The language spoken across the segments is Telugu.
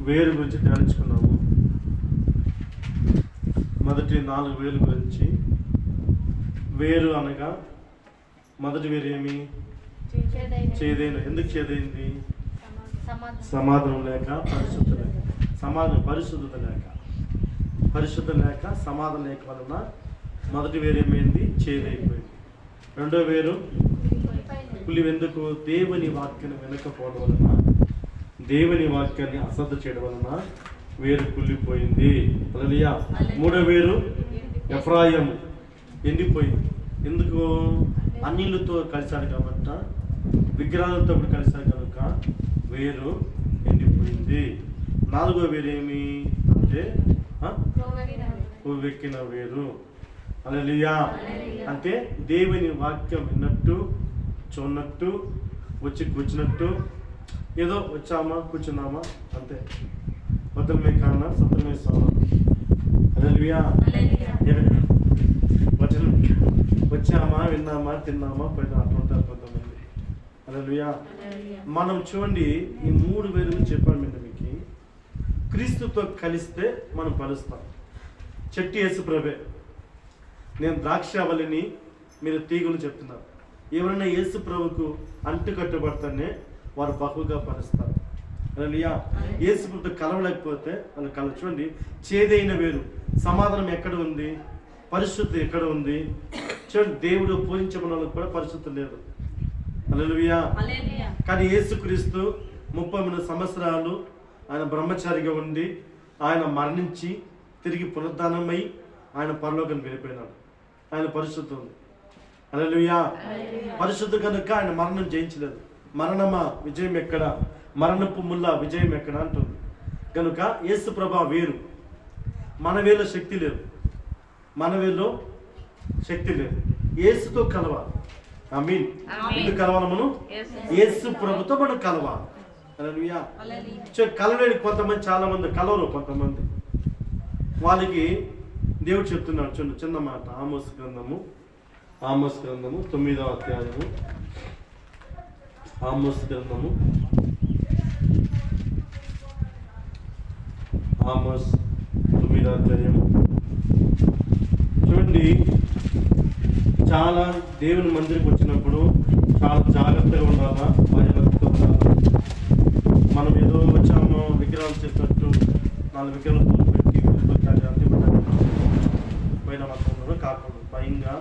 వేరు గురించి ధ్యానించుకున్నాము. మొదటి 4 వేలు గురించి. వేరు అనగా మొదటి వేరు ఏమి? చేదైన. ఎందుకు చేదైంది? సమాధానం లేక, పరిశుద్ధత లేక. పరిశుద్ధత లేక సమాధానం లేక వలన మొదటి వేరు ఏమైంది? చేదైపోయింది. రెండో వేరు పులి. ఎందుకు? దేవుని వాక్యాన్ని వినకపోవడం వలన, దేవుని వాక్యాన్ని అశ్రద్ధ చేయడం వలన వేరు కుళ్ళిపోయింది. హల్లెలూయా. మూడో వేరు ఎఫ్రాయిము, ఎండిపోయింది. ఎందుకు? అన్యులతో కలిశారు కాబట్టి, విగ్రహాలతో కలిశారు కనుక వేరు ఎండిపోయింది. నాలుగో వేరు ఏమి అంటే పువ్వెక్కిన వేరు. హల్లెలూయా. అంటే దేవుని వాక్యం విన్నట్టు, చూడనట్టు, వచ్చినట్టు, ఏదో వచ్చామా కూర్చున్నామా అంతే. మొత్తమే కాన్నా సత్రమే సోమ. హల్లెలూయా. వచ్చామా, విన్నామా, తిన్నామా, పోయినా అట్లుంటారు కొంతమంది. హల్లెలూయా. మనం చూడండి, ఈ 3 వేలు చెప్పాను మీకు. క్రీస్తుతో కలిస్తే మనం ఫలిస్తాం. చెట్టు యేసు ప్రభే. నేను ద్రాక్షావళిని, మీరు తీగులు చెప్తున్నారు. ఎవరైనా యేసు ప్రభుకు అంటు కట్టుబడితేనే వారు బహుగా ఫలిస్తారు. హల్లెలూయా. యేసు ప్రభుతో కలవలేకపోతే వాళ్ళు చూడండి, చేదైన వేరు. సమాధానం ఎక్కడ ఉంది? పరిశుద్ధి ఎక్కడ ఉంది? చూడండి, దేవుడు పూజించమన్న వాళ్ళకి కూడా పరిశుద్ధి లేదు. హల్లెలూయా. కానీ యేసుక్రీస్తు 33 సంవత్సరాలు ఆయన బ్రహ్మచారిగా ఉండి, ఆయన మరణించి తిరిగి పునరుద్ధానమై ఆయన పరలోకానికి వెళ్ళిపోయినాడు. ఆయన పరిశుద్ధం ఉంది. హల్లెలూయా. పరిశుద్ధ కనుక ఆయన మరణం జయించలేదు. మరణమా విజయం ఎక్కడ? మరణపు ముల్ల విజయం ఎక్కడ అంటుంది. కనుక యేసు ప్రభా వేరు. మన వేలో శక్తి లేదు. మన వేలో శక్తి లేదు. యేసుతో కలవాలి. ఆమేన్. ఎందుకు కలవాలి? మనం యేసు ప్రభుతో మనం కలవాలి. హల్లెలూయా. కలవలేని కొంతమంది, చాలా మంది కలవరు. కొంతమంది వాళ్ళకి దేవుడు చెప్తున్నాడు. చూడండి, చిన్న మాట. ఆమోస్ గ్రంథము 9వ అధ్యాయము. ఆమోస్ గ్రంథము 9వ అధ్యాయము. చూడండి, చాలా దేవుని మందిరికి వచ్చినప్పుడు చాలా జాగ్రత్తగా ఉండాలా, భయభక్తితో ఉండాలా. మనం ఏదో వచ్చామో విగ్రహాలు చేసినట్టు 4 విగ్రహాలు పూలు పెట్టి పోయిన మాత్రం కాకుండా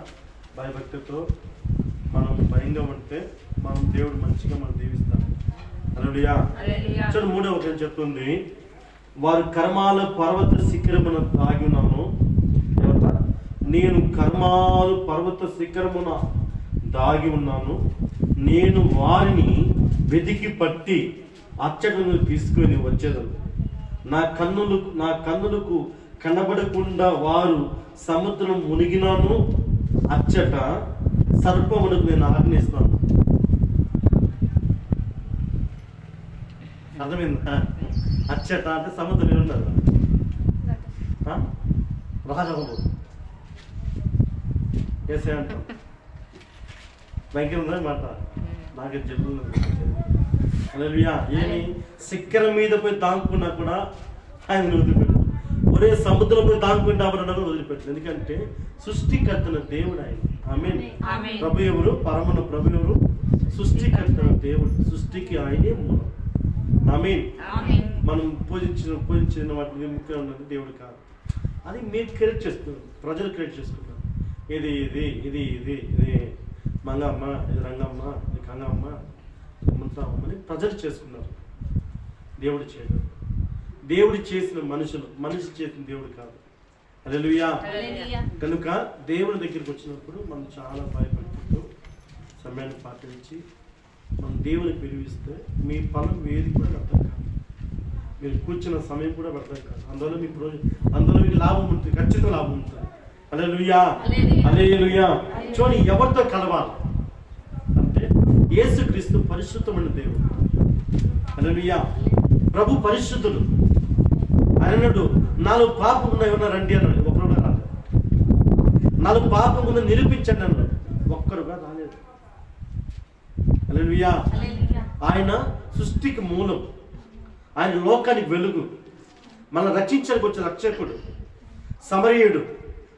భయభక్తితో మనం భయంగా ఉంటే మనం దేవుడు మంచిగా మనం దీవిస్తాం. హల్లెలూయా. చూడండి, 3వ వచనం చెప్తుంది, వారు కర్మాల పర్వత శిఖరమున దాగి ఉన్నాను. నేను కర్మాలు పర్వత శిఖరమున దాగి ఉన్నాను. నేను వారిని వెతికి పట్టి అచ్చటను తీసుకొని వచ్చేదను. నా కన్నులకు కనబడకుండా వారు సముద్రం మునిగినాను. అచ్చట సర్పములకు నేను ఆజ్ఞిస్తాను. అర్థమైందా? అచ్చట అంటే సముద్రం ఉండదు. రాజబాబు వేసే అంటాం. భయంకరం ఉందా మాట? నాకు జల్లు. హల్లెలూయా. ఏమి? శిఖరం మీద పోయి దాంకున్నా కూడా ఆయన వదిలిపెట్టు. ఒరే సముద్రం పోయి దాంకుంటామన్నా వదిలిపెట్టు. ఎందుకంటే సృష్టికర్తన దేవుడు ఆయన. ఆమేన్. ప్రభు ఎవరు? పరమన ప్రభు ఎవరు? సృష్టికర్తన దేవుడు. సృష్టికి ఆయనే మూలం. ఆమేన్. మనం పూజించిన వాటిని ముఖ్యంగా ఉన్నది దేవుడు కాదు. అది మీరు క్రియేట్ చేసుకున్నారు, ప్రజలు క్రియేట్ చేసుకున్నారు. ఇది ఇది ఇది ఇది ఇది మంగమ్మ, ఇది రంగమ్మ, ఇది కంగమ్మ, ముంతామని ప్రజలు చేసుకున్నారు. దేవుడు చేయడు. దేవుడు చేసిన మనిషి చేసిన దేవుడు కాదు. హల్లెలూయా. కనుక దేవుని దగ్గరికి వచ్చినప్పుడు మనం చాలా భయపడుతూ సమయాన్ని పాటించి మనం దేవుని పిలిపిస్తే మీ ఫలం ఏది కూడా వ్యర్థం కాదు. మీరు కూర్చున్న సమయం కూడా వ్యర్థం కాదు. అందులో మీకు లాభం ఉంటుంది, ఖచ్చితంగా లాభం ఉంటుంది. హల్లెలూయా. హల్లెలూయా. చూడండి, ఎవరితో కలవాలి అంటే యేసుక్రీస్తు పరిశుద్ధమైన దేవుడు. హల్లెలూయా. ప్రభు పరిశుద్ధుడు. అన్నాడు, 4 పాపం ఉన్నాయి, ఎవరన్నా రండి అన్నాడు. ఒక్కరుగా రాలేదు. 4 పాపం ఉందని నిరూపించండి అన్నాడు. ఒక్కరుగా రాలేదు. హల్లెలూయా. ఆయన సృష్టికి మూలం. ఆయన లోకానికి వెలుగు, మన రక్షించడానికి వచ్చే రక్షకుడు, సమరయుడు,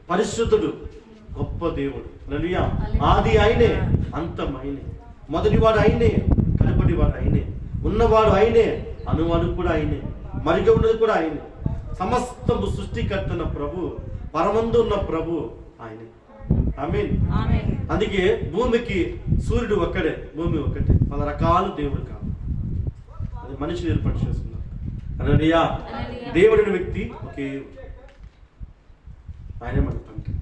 పరిశుద్ధుడు, గొప్ప దేవుడు. హల్లెలూయా. ఆది ఆయనే, అంతం ఆయనే, మొదటివాడు ఆయనే, కడపటివాడు ఆయనే, ఉన్నవాడు ఆయనే, అనువాడు కూడా ఆయనే, మరిగా ఉన్నది కూడా ఆయనే. సమస్తము సృష్టికర్తన ప్రభు, పరమందు ఉన్న ప్రభు ఆయనే. ఆమేన్. అందుకే భూమికి సూర్యుడు ఒక్కడే, భూమి ఒక్కటే, పలు రకాల దేవుడు కాదు, అది మనిషిని ఏర్పాటు చేసుకున్నారు. హల్లెలూయా. దేవుడిని వ్యక్తి ఒకే, ఆయన మన తండ్రి.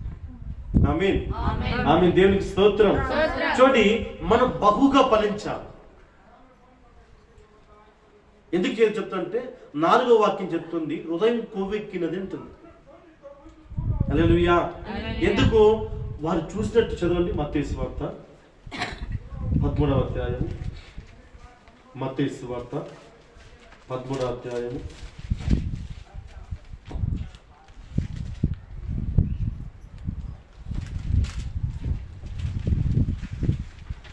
ఆమేన్. ఆమేన్. దేవునికి స్తోత్రం. చూడండి, మనం బహుగా ఫలించాలి. ఎందుకు చెప్తుంటే 4వ వాక్యం చెప్తుంది, హృదయం కొవ్వెక్కినది అంటుంది. హల్లెలూయా. ఎందుకు? వారు చూసినట్టు చదవండి. మత్తయి సువార్త 13వ అధ్యాయం, మత్తయి సువార్త 13వ అధ్యాయం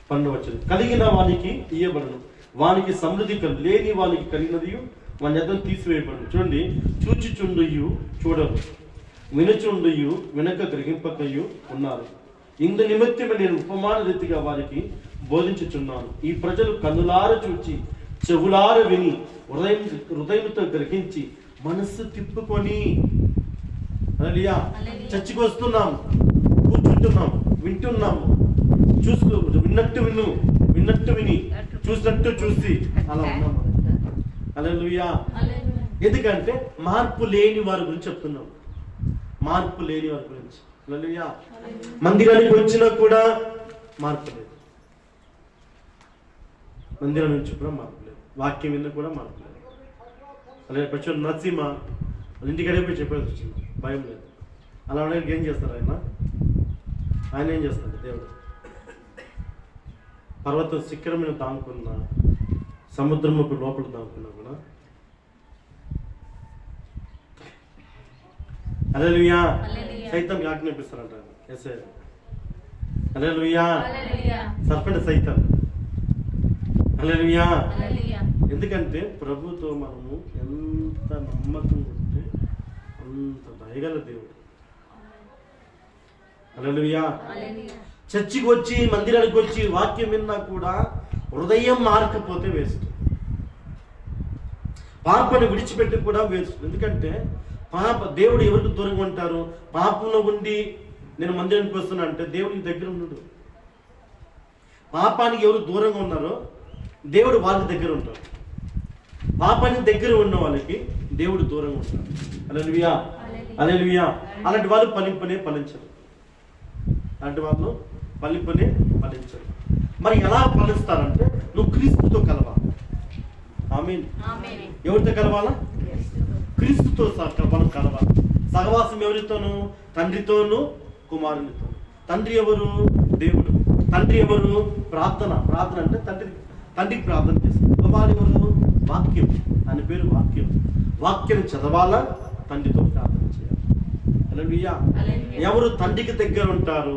12వ వచనం. కలిగిన వానికి ఇయ్యబడును, వానికి సమృద్ధి లేని వానికి కలిగినది వాని ఎద్దను తీసివేయబడును. చూడండి, చూచుచుండుయు చూడరు, వినుచుండుయు వినక గ్రహింపకయు ఉన్నారు. ఇందు నిమిత్తమే నేను ఉపమాన రీతిగా వారికి బోధించుచున్నాను. ఈ ప్రజలు కన్నులార చూచి, చెవులార విని, హృదయంతో గ్రహించి, మనస్సు తిప్పుకొని. హల్లెలూయా. చర్చికి వస్తున్నాం, కూర్చుంటున్నాం, వింటున్నాము, చూస్తూ విన్నట్టు విని, చూసినట్టు చూసి అలా ఉన్నాము. హల్లెలూయా. ఎందుకంటే మార్పు లేని వారి గురించి చెప్తున్నాం, మార్పు లేని వారి గురించి. హల్లెలూయా. మందిరానికి వచ్చినా కూడా మార్పు లేదు, మందిరం నుంచి కూడా మార్పు లేదు, వాక్యం విన్న కూడా మార్పు లేదు. అలాగే ప్రతి నరసింహ ఇంటికడే పోయి చెప్పేసి వచ్చింది, భయం లేదు. అలా ఉండడానికి ఏం చేస్తారు? ఆయన ఏం చేస్తాడు? దేవుడు పర్వతం శిఖరమైన దాముకున్నా, సముద్రంలో లోపల దాముకున్నా కూడా. హల్లెలూయా. సైతం ఆజ్ఞాపిస్తారంట ఎస్ఐ. హల్లెలూయా. సర్పంచ్ సైతం. హల్లెలూయా. ఎందుకంటే ప్రభుతో మనము ఎంత నమ్మకం ఉంటే అంత దయగల దేవుడు. హల్లెలూయా. చర్చికి వచ్చి, మందిరానికి వచ్చి వాక్యం విన్నా కూడా హృదయం మారకపోతే వేస్ట్. పాపని విడిచిపెట్టి కూడా వేస్ట్. ఎందుకంటే దేవుడు ఎవరికి దూరంగా ఉంటారు? పాపంలో ఉండి నేను మందిరానికి వస్తున్నా అంటే దేవుడికి దగ్గర ఉన్నాడు. పాపానికి ఎవరు దూరంగా ఉన్నారో దేవుడు వాళ్ళకి దగ్గర ఉంటారు. పాపానికి దగ్గర ఉన్న వాళ్ళకి దేవుడు దూరంగా ఉంటాడు. హల్లెలూయా. హల్లెలూయా. అలాంటి వాళ్ళు ఫలించరు. అలాంటి వాళ్ళు ఫలించరు. మరి ఎలా ఫలిస్తారంటే, నువ్వు క్రీస్తుతో కలవాలి. ఆమేన్. ఎవరితో కలవాలా? క్రీస్తుతో మనం కలవాలి. సహవాసం ఎవరితోనూ? తండ్రితోనూ కుమారునితో. తండ్రి ఎవరు? దేవుడు. తండ్రి ఎవరు? ప్రార్థన అంటే తండ్రికి ప్రార్థన చేస్తారు. కుమారుడు ఎవరు? వాక్యం. ఆయన పేరు వాక్యం. వాక్యం చదవాలా, తండ్రితో ప్రార్థన చేయాలి. హల్లెలూయా. ఎవరు తండ్రికి దగ్గర ఉంటారు,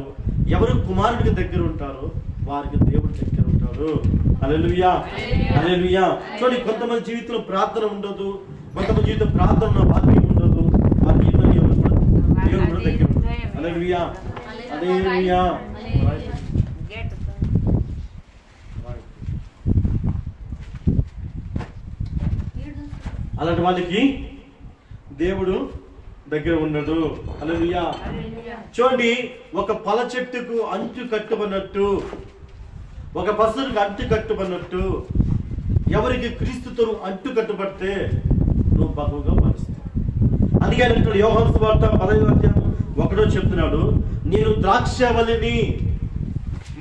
ఎవరు కుమారుడికి దగ్గర ఉంటారో వారికి దేవుడి దగ్గర ఉంటారు. హల్లెలూయా. హల్లెలూయా. చూడండి, కొంతమంది జీవితంలో ప్రార్థన ఉండదు, కొంతమంది జీవితం ప్రార్థన ఉన్న వాక్యం ఉండదు. వారి జీవితంలో ఎవరు కూడా దేవుడు కూడా దగ్గర ఉంటారు. హల్లెలూయా. హల్లెలూయా. అలాంటి వాళ్ళకి దేవుడు దగ్గర ఉండడు. హల్లెలూయా. చూడండి, ఒక పల చెట్టుకు అంటు కట్టుబడినట్టు, ఒక పసురుకు అంటు కట్టుబడినట్టు, ఎవరికి క్రీస్తుతో అంటు కట్టుబడితే నువ్వు బహుగా ఫలిస్తావు. అందుకే ఇక్కడ యోహాను సువార్త 15వ అధ్యాయం 1వ చెప్తున్నాడు, నేను ద్రాక్షవల్లిని,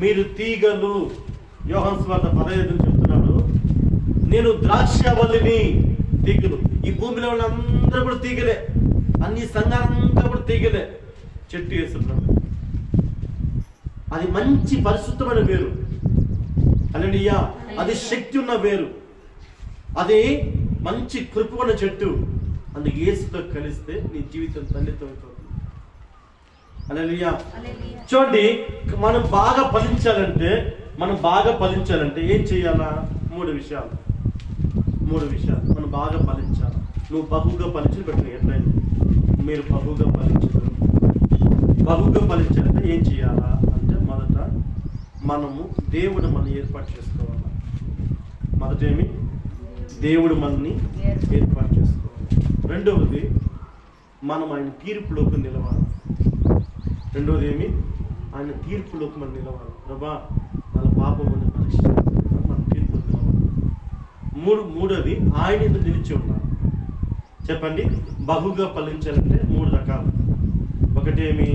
మీరు తీగలు. యోహాను సువార్త 15 చెప్తున్నాడు, నేను ద్రాక్షవల్లిని, తీగలు. ఈ భూమిలో వాళ్ళందరూ కూడా తీగలే, అన్ని సంఘాలంతా కూడా తీగలే. చెట్టు వేస్తున్నాడు, అది మంచి పరిశుద్ధమైన వేరు. హల్లెలూయా. అది శక్తి ఉన్న వేరు, అది మంచి కృపణ చెట్టు. అందుకు యేసుతో కలిస్తే నీ జీవితం తల్లితో అయిపోతుంది. హల్లెలూయా. చూడండి, మనం బాగా ఫలించాలంటే ఏం చేయాలా? మూడు విషయాలు మనం బాగా ఫలించాలి, నువ్వు బహుగా ఫలించి పెట్టిన ఎట్లయినా మీరు బహుగా ఫలించరు. బహుగా ఫలించాలంటే ఏం చేయాలా అంటే మొదట మనము దేవుడు మనల్ని ఏర్పాటు చేసుకోవాలి. మొదటేమి దేవుడు మనల్ని ఏర్పాటు చేసుకోవాలి. రెండవది మనం ఆయన తీర్పులోకి నిలవాలి. రెండవది ఏమి ఆయన తీర్పులోకి మనం నిలవాలి. ప్రభా మన పాపముని పరీక్ష మన తీర్పులోకి నిలవాలి. మూడోది ఆయన ఎందుకు నిలిచి ఉండాలి. చెప్పండి, బహుగా ఫలించాలంటే 3 రకాలు. ఒకటేమి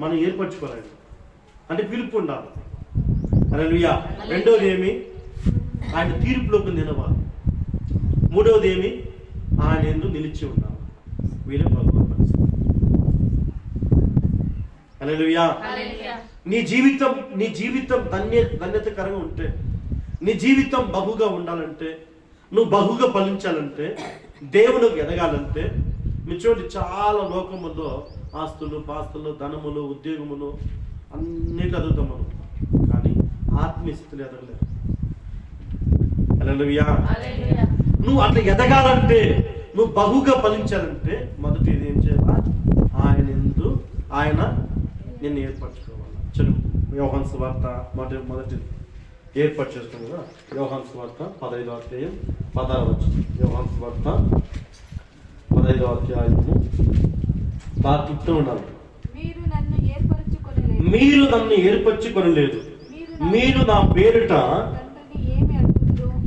మనం ఏర్పరచుకోవాలి అంటే పిలుపు ఉండాలి. హల్లెలూయా. రెండవది ఏమి ఆయన తీర్పులోకి నిలవాలి. మూడవది ఏమి ఆయన ఎందుకు నిలిచి ఉండాలి. వీళ్ళే బహుగా ఫలిస్తారు. హల్లెలూయా. నీ జీవితం ధన్యతకరంగా ఉంటే, నీ జీవితం బహుగా ఉండాలంటే, నువ్వు బహుగా ఫలించాలంటే, దేవునికి ఎదగాలంటే, మీరు చూడండి చాలా లోకములో ఆస్తులు పాస్తులు ధనములు ఉద్యోగములు అన్నిటి ఎదుగుతాం మనం, కానీ ఆత్మీయ స్థితిలో ఎదగలేదు. హల్లెలూయా. నువ్వు అట్లా ఎదగాలంటే, నువ్వు బహుగా ఫలించాలంటే మొదటి ఏం చేయాలా, ఆయన నిన్ను ఏర్పరచుకోవాలి. చదువు యోహాను సువార్త మొదటి ఏర్పాటు చేసుకుని కదా, యోహాను సువార్త 15వ అధ్యాయం 16వ వచనం. యోహాను సువార్త 15వ అధ్యాయము బాగా గుర్తు ఉండాలి. మీరు నన్ను ఏర్పరచుకొనలేదు, మీరు నా పేరిట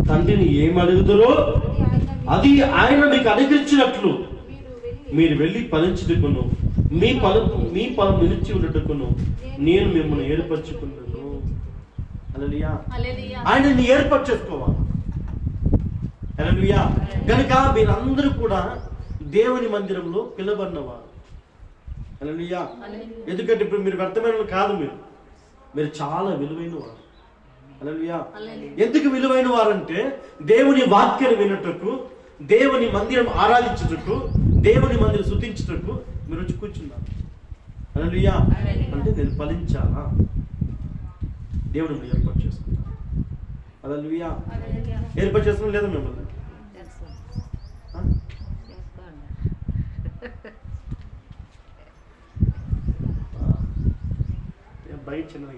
తండ్రిని ఏమి అడుగుతారో అది ఆయన మీకు అనుగ్రహించినట్లు మీరు వెళ్ళి ఫలించుటకును మీ ఫలం నిలిచి ఉండటకును నేను మిమ్మల్ని ఏర్పరచుకున్నాను. హల్లెలూయా. ఆయనని ఏర్పాటు చేసుకోవాలి. హల్లెలూయా. కనుక మీరందరూ కూడా దేవుని మందిరంలో పిలబడినవారు. హల్లెలూయా. ఎందుకంటే ఇప్పుడు మీరు వ్యర్థమైన కాదు, మీరు చాలా విలువైన వారు. హల్లెలూయా. ఎందుకు విలువైన వారంటే దేవుని వాక్యాన్ని వినుటకు, దేవుని మందిరం ఆరాధించుటకు, దేవుని మందిరం స్తుతించుటకు మీరు వచ్చి కూర్చున్నారు. హల్లెలూయా. అంటే నేను ఫలించాలా, దేవుడు ఏర్పాటు చేసుకుంటాను. హల్లెలూయా. ఏర్పాటు చేసుకుని లేదా మిమ్మల్ని బయట చిన్నది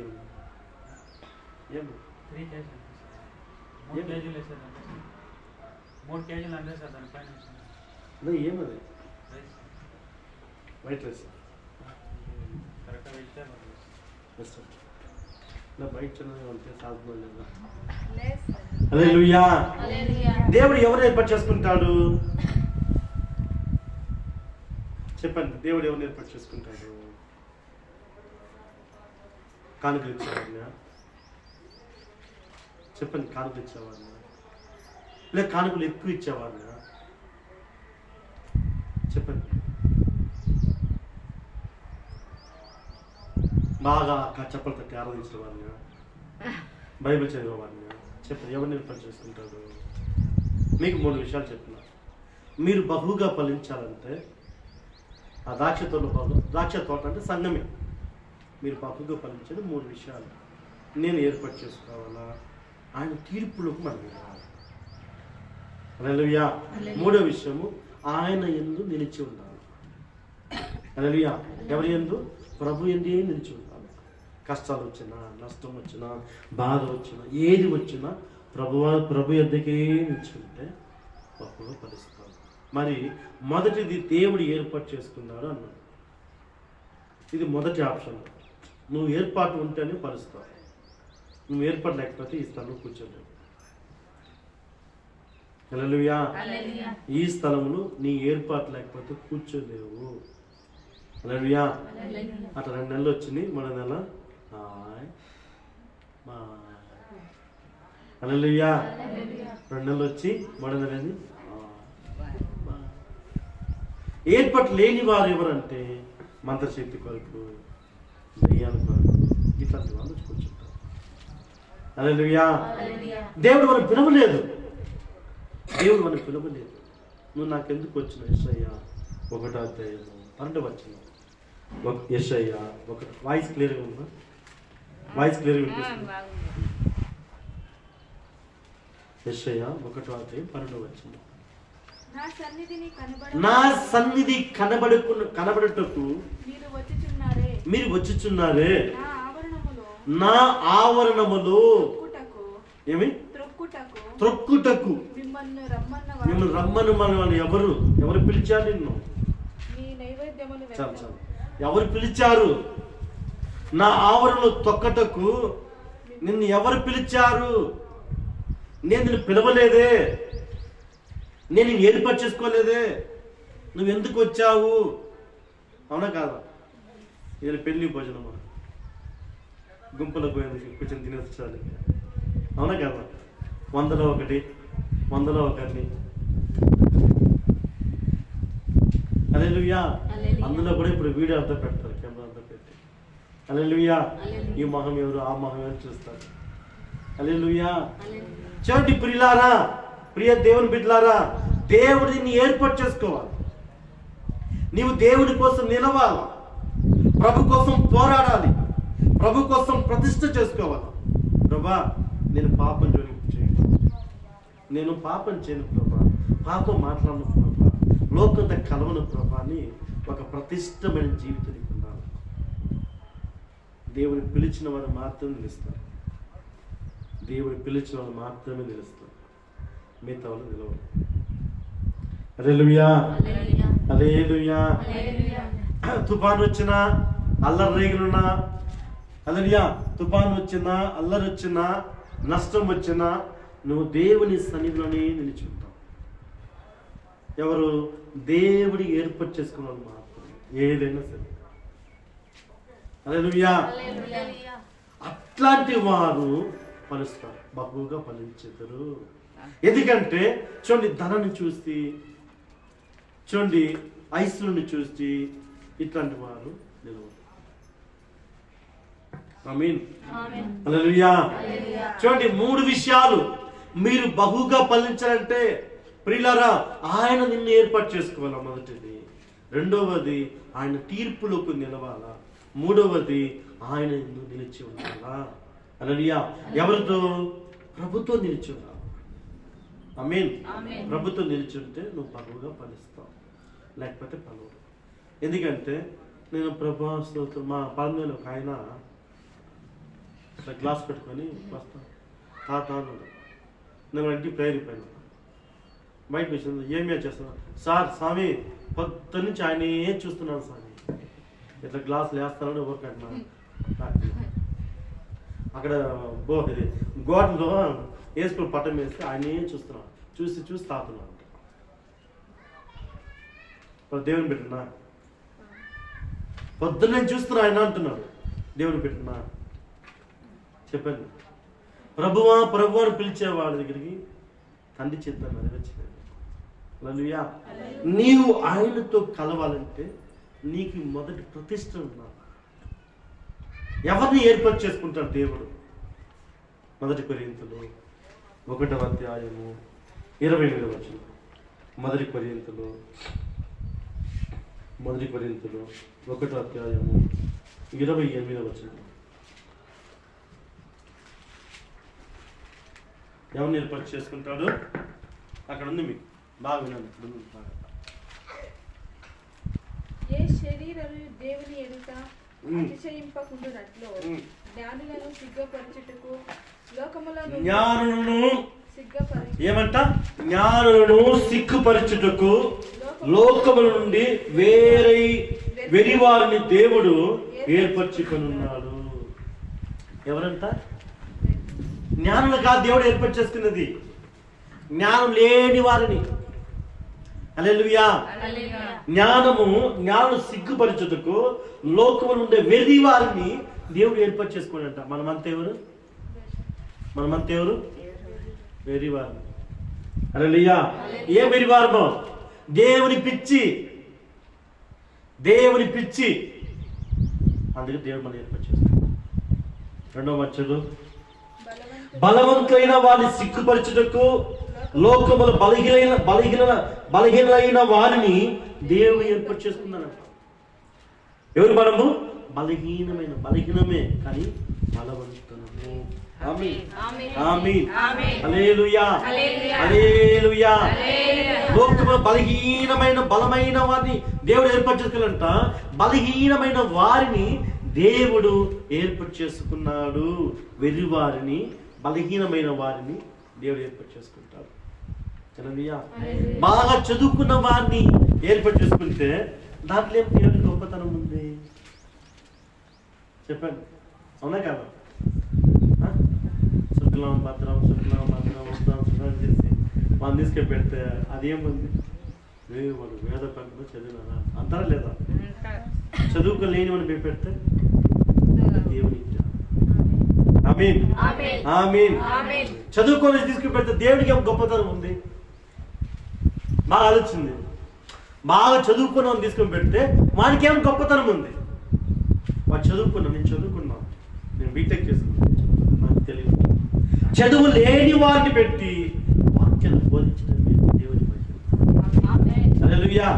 ఏమి 3 కేజీలు 3 కేజీలు వేసారు. 3 కేజీలు అంటే సార్ దానిపైన ఏమది వైట్ రైస్ కరెక్ట్గా వెజిటేబుల్ ఇలా బయట చిన్నగా ఉంటే సాధ్యం లేదా? హల్లెలూయా. దేవుడు ఎవరు ఏర్పాటు చేసుకుంటాడు చెప్పండి. దేవుడు ఎవరు ఏర్పాటు చేసుకుంటాడు? కానుకలు ఇచ్చేవాడినా చెప్పండి, కానుకలు ఇచ్చేవాడినా లేక కానుకలు ఎక్కువ ఇచ్చేవాడినా చెప్పండి. బాగా చెప్పలు తట్టి ఆరాధించిన వాడినా, బైబిల్ చదివేవాడినా చెప్పండి, ఎవరిని ఏర్పాటు చేసుకుంటాడు? మీకు 3 విషయాలు చెప్తున్నా. మీరు బహుగా ఫలించాలంటే ఆ ద్రాక్ష తోట అంటే సంఘమే. మీరు బహుగా ఫలించేది 3 విషయాలు. నేను ఏర్పాటు చేసుకోవాలా, ఆయన తీర్పులోకి మనం వెళ్ళాలి. హల్లెలూయా. 3వ విషయము ఆయన యందు నిలిచి ఉండాలి. హల్లెలూయా. ఎవరి యందు? ప్రభు యందే నిలిచి ఉండాలి. కష్టాలు వచ్చినా, నష్టం వచ్చినా, బాధ వచ్చినా, ఏది వచ్చినా ప్రభు యొద్దకే నిలిచి ఉంటే బహుగా ఫలిస్తాడు. మరి మొదటిది దేవుడు ఏర్పాటు చేసుకున్నాడు అన్నాడు. ఇది మొదటి ఆప్షన్. నువ్వు ఏర్పాటు ఉంటేనే ఫలిస్తావు. నువ్వు ఏర్పాటు లేకపోతే ఈ స్థలంలో కూర్చోలేవు. హల్లెలూయా. ఈ స్థలంలో నీ ఏర్పాటు లేకపోతే కూర్చోలేవు. హల్లెలూయా. అట్లా 2 నెలలు వచ్చింది, 3వ నెల హల్లెలూయా. 2 నెలలు వచ్చి 3వ నెల ఏర్పాటు లేని వారు ఎవరంటే మంత్రశక్తి కొరకు, దయ్యాల కొరకు, ఇట్లాంటి వాళ్ళు కూర్చుంటారు. హల్లెలూయా. దేవుడు మనం పిలవలేదు. నువ్వు నాకెందుకు వచ్చిన యేసయ్యా 1వ అధ్యాయము 12వ వచనం. యేసయ్యా వాయిస్ క్లియర్గా ఉందా? వాయిస్ క్లియర్గా వినిపిస్తుంది. యెషయా 1:12. నా సన్నిధి కనబడుటకు మీరు వచ్చుచున్నారే, నా నా ఆవరణములో ఏమి త్రొక్కుటకు మిమ్మల్ని రమ్మను మనం ఎవరు పిలిచారు నిన్ను? చాలు చాలు. ఎవరు పిలిచారు? నా ఆవరణలో తొక్కటకు నిన్ను ఎవరు పిలిచారు? నేను నిన్ను పిలవలేదే, నేను నిన్ను ఏర్పాటు చేసుకోలేదే, నువ్వు ఎందుకు వచ్చావు? అవునా కాదా? ఇది పెళ్లి భోజనమా? గుంపులో పోయేందుకు కూర్చొని తినేసాలి. అవునా కదా? 100లో ఒకరిని. హల్లెలూయా. అందులో కూడా ఇప్పుడు వీడియో అంతా పెడతారు, కెమెరా అంతా పెట్టి. హల్లెలూయా. ఈ మొహం ఎవరు, ఆ మొహం ఎవరు చూస్తారు. హల్లెలూయా. చూడండి ప్రియులారా, ప్రియ దేవుని బిడ్డలారా, దేవుడిని ఏర్పాటు చేసుకోవాలి. నీవు దేవుడి కోసం నిలవాలి, ప్రభు కోసం పోరాడాలి, ప్రభు కోసం ప్రతిష్ఠ చేసుకోవాలి. ప్రభా, నేను పాపం చేయను ప్రభా, పాపం మాట్లాడను ప్రభా, లోకంతో కలవను ప్రభా అని ఒక ప్రతిష్టమైన జీవితానికి ఉండాలి. దేవుని పిలిచిన వారు మాత్రమే నిలుస్తారు. మిగతా వాళ్ళు నిలవరు. హల్లెలూయా. హల్లెలూయా. తుఫాను వచ్చినా, అల్లరి రేగులున్నా, హల్లెలూయా, తుఫాను వచ్చినా, అల్లరి వచ్చినా, నష్టం వచ్చినా, నువ్వు దేవుని సన్నిధిలోనే నిలిచి ఉంటావు. ఎవరు? దేవుడి ఏర్పాటు చేసుకున్న వాళ్ళు మాత్రమే, ఏదైనా సరే. హల్లెలూయా. అట్లాంటి వారు ఫలిస్తారు, బహుగా ఫలించెదరు. ఎందుకంటే చూడండి, ధనాన్ని చూసి, చూడండి ఐశ్వర్యాన్ని చూసి ఇట్లాంటి వారు నిలవరు. ఆమేన్. హల్లెలూయా. చూడండి, 3 విషయాలు మీరు బహుగా ఫలించాలంటే ప్రియులారా, ఆయన నిన్ను ఏర్పాటు చేసుకోవాలా. మొదటిది. రెండవది, ఆయన తీర్పులోకి నిలవాలా. మూడవది, ఆయన నిన్ను నిలిచి ఉండాలా. హల్లెలూయా. ఎవరితో? ప్రభుతో నిలిచి ఉండాలి. ఆమేన్. ప్రభుతో నిలిచి ఉంటే నువ్వు బహుగా ఫలిస్తావు, లేకపోతే ఫలవు. ఎందుకంటే నేను ప్రభా స్తోత్రం, మా పాలనలో ఒక ఆయన గ్లాస్ పెట్టుకొని వస్తాను, తాత నేను ఇంటికి ప్రేయర్ పైన బయటకు వచ్చింది. ఏమి చేస్తున్నాను సార్? స్వామి పొద్దు నుంచి ఆయనే చూస్తున్నాను స్వామి, ఇట్లా గ్లాసులు వేస్తానని ఊరికన్నా అక్కడ ఇది గోడలో వేసుకుని పట్టం వేస్తే ఆయనే చూస్తున్నాను, చూసి తాతున్నాను. దేవుని పెట్టినా పొద్దున్న చూస్తున్నా ఆయన అంటున్నాడు, దేవుని పెట్టినా చెప్పండి. ప్రభువా అని పిలిచే వాళ్ళ దగ్గరికి తండ్రి చేత నెరవేర్చలేదు. హల్లెలూయా. నీవు ఆయనతో కలవాలంటే నీకు మొదటి ప్రతిష్ట ఉండాలి. ఎవరిని ఏర్పాటు చేసుకుంటాడు దేవుడు? 1 కొరింథీయులు 1:28. 1 కొరింథీయులు 1:28. ఎవరిని ఏర్పాటు చేసుకుంటాడు? అక్కడ ఉంది, మీకు బాగా వినండి. ఏ శరీరము దేవుని ఎదుట అతిశయింపకుండునట్లు జ్ఞానులను సిగ్గుపరచుటకు లోకములను ఏమంట? జ్ఞానులను సిగ్గుపరచుటకు లోకముల నుండి వెరివారిని దేవుడు ఏర్పరచుకొనున్నాడు. ఎవరంట? జ్ఞానులు కాదు దేవుడు ఏర్పాటు చేసుకున్నది, జ్ఞానం లేని వారిని. హల్లెలూయా. జ్ఞానం సిగ్గుపరచుటకు లోకములు ఉండే వెర్రి వారిని దేవుడు ఏర్పాటు చేసుకోనంట. మనమంతా ఎవరు? వెర్రి వారు. హల్లెలూయా. ఏ వెర్రి వారమో? దేవుని పిచ్చి. అందుకే దేవుడు మనం ఏర్పాటు చేసుకున్నాడు. 2వ వచనం, బలవంతులైన వారిని సిగ్గుపరచుటకు లోకములు బలహీనైన వారిని దేవుడు ఏర్పాటు చేసుకున్నాడు. ఎవరు మనము? బలహీనమే కానీ బలవంతులము. ఆమేన్ ఆమేన్ హల్లెలూయా హల్లెలూయా. లోకములో బలహీనమైన బలమైన వారిని దేవుడు ఏర్పాటు చేసుకోవాలంట. బలహీనమైన వారిని దేవుడు ఏర్పాటు చేసుకున్నాడు. వెర్రివారిని బలహీనమైన వారిని దేవుడు ఏర్పాటు చేసుకుంటాడు. హల్లెలూయా. బాగా చదువుకున్న వారిని ఏర్పాటు చేసుకుంటే దాంట్లో ఏం దేవుడి గొప్పతనం ఉంది చెప్పండి, అవునా కదా? శుక్లం భద్రం వస్తాం చేసి వాళ్ళని తీసుకెళ్ళి పెడితే అదేముంది? వాడు వేద పంటలో చదివినా అంటారా లేదా? చదువుకోలేని వాడిని పెడితే దేవుని ఆమేన్ ఆమేన్. చదువుకోని తీసుకుని పెడితే దేవుడికి ఏం గొప్పతనం ఉంది? బాగా ఆలోచింది. బాగా చదువుకున్న వాడిని తీసుకొని పెడితే వాడికి ఏం గొప్పతనం ఉంది? వాడు చదువుకున్నా, నేను చదువుకున్నాను, నేను బీటెక్ చేసుకున్నాను, నాకు తెలియదు. చదువు లేని వారిని పెట్టి వాక్యాన్ని బోధించడమే దేవుని మహిమ. హల్లెలూయా.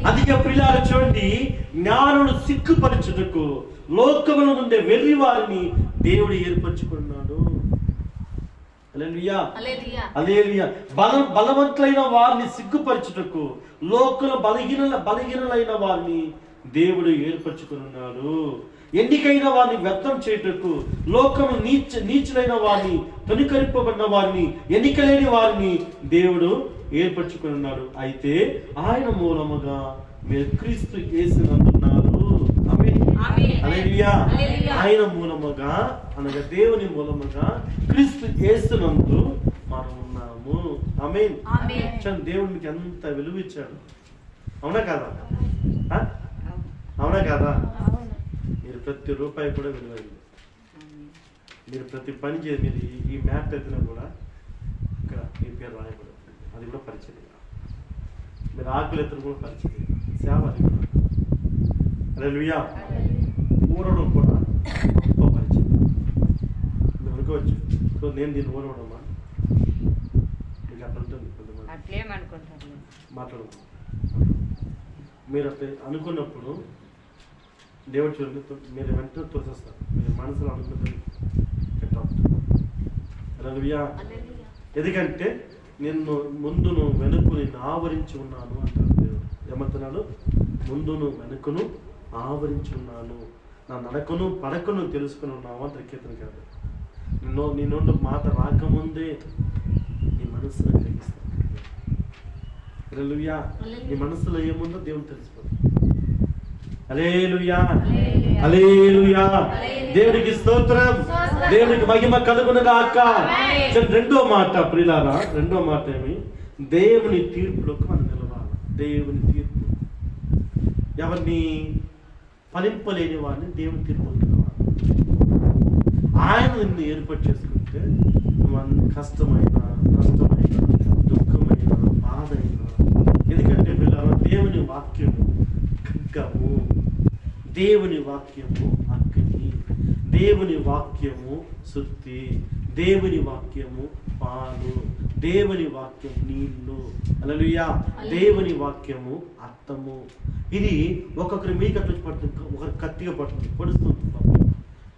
అందుకే ప్రియులారా చూడండి, జ్ఞానులను సిగ్గుపరచుటకు లోకములో ఉండే వెర్రి వారిని దేవుడు ఏర్పరచుకున్నాడు. హల్లెలూయా హల్లెలూయా. బలవంతులైన వారిని సిగ్గుపరచుటకు లోకములో బలహీనులైన వారిని దేవుడు ఏర్పరచుకున్నాడు. ఎన్నికైన వారిని వ్యర్థం చేయుటకు లోకము నీచులైన వారిని, తొనికరింపబడిన వారిని, ఎన్నికలేని వారిని దేవుడు ఏర్పరచుకున్నాడు. అయితే ఆయన మూలముగా మీరు క్రీస్తు యేసునందున్నారు. ఆమేన్ హల్లెలూయా. ఆయన మూలముగా అనగా దేవుని మూలముగా క్రీస్తు యేసునందు మనం ఉన్నాము. ఆమేన్. దేవుడు మీకు ఎంత విలువ ఇచ్చాడు, అవునా కదా? అవునా కదా? మీరు ప్రతి రూపాయి కూడా విలువైంది. మీరు ప్రతి పని చేసి మీరు ఈ మ్యాప్ ఎత్తినా కూడా ఇక్కడ మీ పేరు రాయబడుతుంది, అది కూడా పరిచయం. మీరు ఆకులు ఎత్తున కూడా పరిచయం, సేవ అది కూడా. హల్లెలూయా. ఊరడం కూడా గొప్ప పరిచయం. మీరు అనుకోవచ్చు, సో నేను దీన్ని ఊరవడమా? మీకు అట్లా ఉంటుంది కొంతమంది మాట్లాడు. మీరు అట్లా అనుకున్నప్పుడు దేవుడు చూడండి, మీరు వెంటనే తోసేస్తారు. మీరు మనసులో అనుకుంటుంది హల్లెలూయా. ఎందుకంటే నిన్ను ముందును వెనుకను నిన్ను ఆవరించి ఉన్నాను అంటారు దేవుడు. ఏమంటున్నాడు? ముందును వెనుకను ఆవరించి ఉన్నాను, నా నడకను పడకను తెలుసుకుని ఉన్నావు అని కీర్తన కాదు. నీ నోటి మాట రాకముందే నీ మనసులో గ్రహిస్తాను. హల్లెలూయా. నీ మనసులో ఏముందో దేవుడు తెలిసిపోతుంది. హల్లెలూయా హల్లెలూయా. దేవునికి స్తోత్రం, దేవునికి మహిమ కలుగును గాక. రెండో మాట ప్రియులారా, రెండో మాట ఏమి? దేవుని తీర్పులకు మనం నిలవాలి. దేవుని తీర్పు ఎవరిని? ఫలింపలేని వారిని దేవుని తీర్పులకు నిలవాలి. ఆయన నిన్ను ఏర్పాటు చేసుకుంటే నువ్వు కష్టమైన, నష్టమైన, దుఃఖమైన, బాధ అయినా, ఎందుకంటే పిల్లలు దేవుని వాక్యము ఖడ్గము, దేవుని వాక్యము అగ్ని, దేవుని వాక్యము సుత్తి, దేవుని వాక్యము పాలు, దేవుని వాక్యం నీళ్లు. హల్లెలూయా. దేవుని వాక్యము అర్థము. ఇది ఒక్కొక్కరి మీకు అట్లా పడుతుంది, ఒకరు కత్తిగా పడుతుంది, పొడుస్తుంది.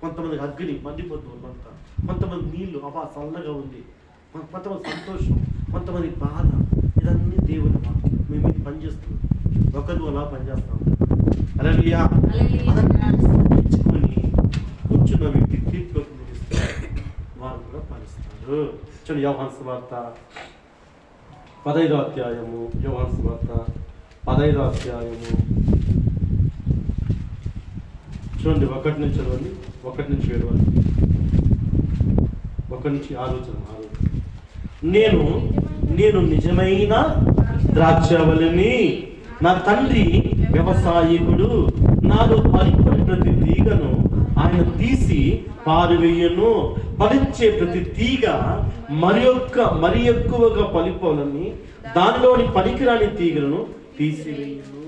కొంతమంది అగ్ని మండిపోతుంది అంతా, కొంతమంది నీళ్లు అబ్బా చల్లగా ఉంది, కొంతమంది సంతోషం, కొంతమంది బాధ. ఇదన్నీ దేవుని వాక్యం మేము ఇది పనిచేస్తున్నాం, ఒకరు అలా పనిచేస్తాం. హల్లెలూయా. అదంచుకొని కూర్చున్న వ్యక్తి తీర్పులోకి ముగిస్తే వారు కూడా పనిస్తారు. చూడండి, యోహాను సువార్త 15వ అధ్యాయము, యోహాను సువార్త 15వ అధ్యాయము చూడండి, 1 నుంచి చదవండి, 1 నుంచి 7 వరకు, 1 నుంచి 6 చదవండి. నేను నిజమైన ద్రాక్షవల్లిని, నా తండ్రి వ్యవసాయకుడు, నాలో ఫలింపని ప్రతి తీగను ఆయన తీసి పారివేయను, ఫలించే ప్రతి తీగ మరి ఎక్కువగా ఫలింపాలని దానిలోని పనికిరాని తీగలను తీసివేయను.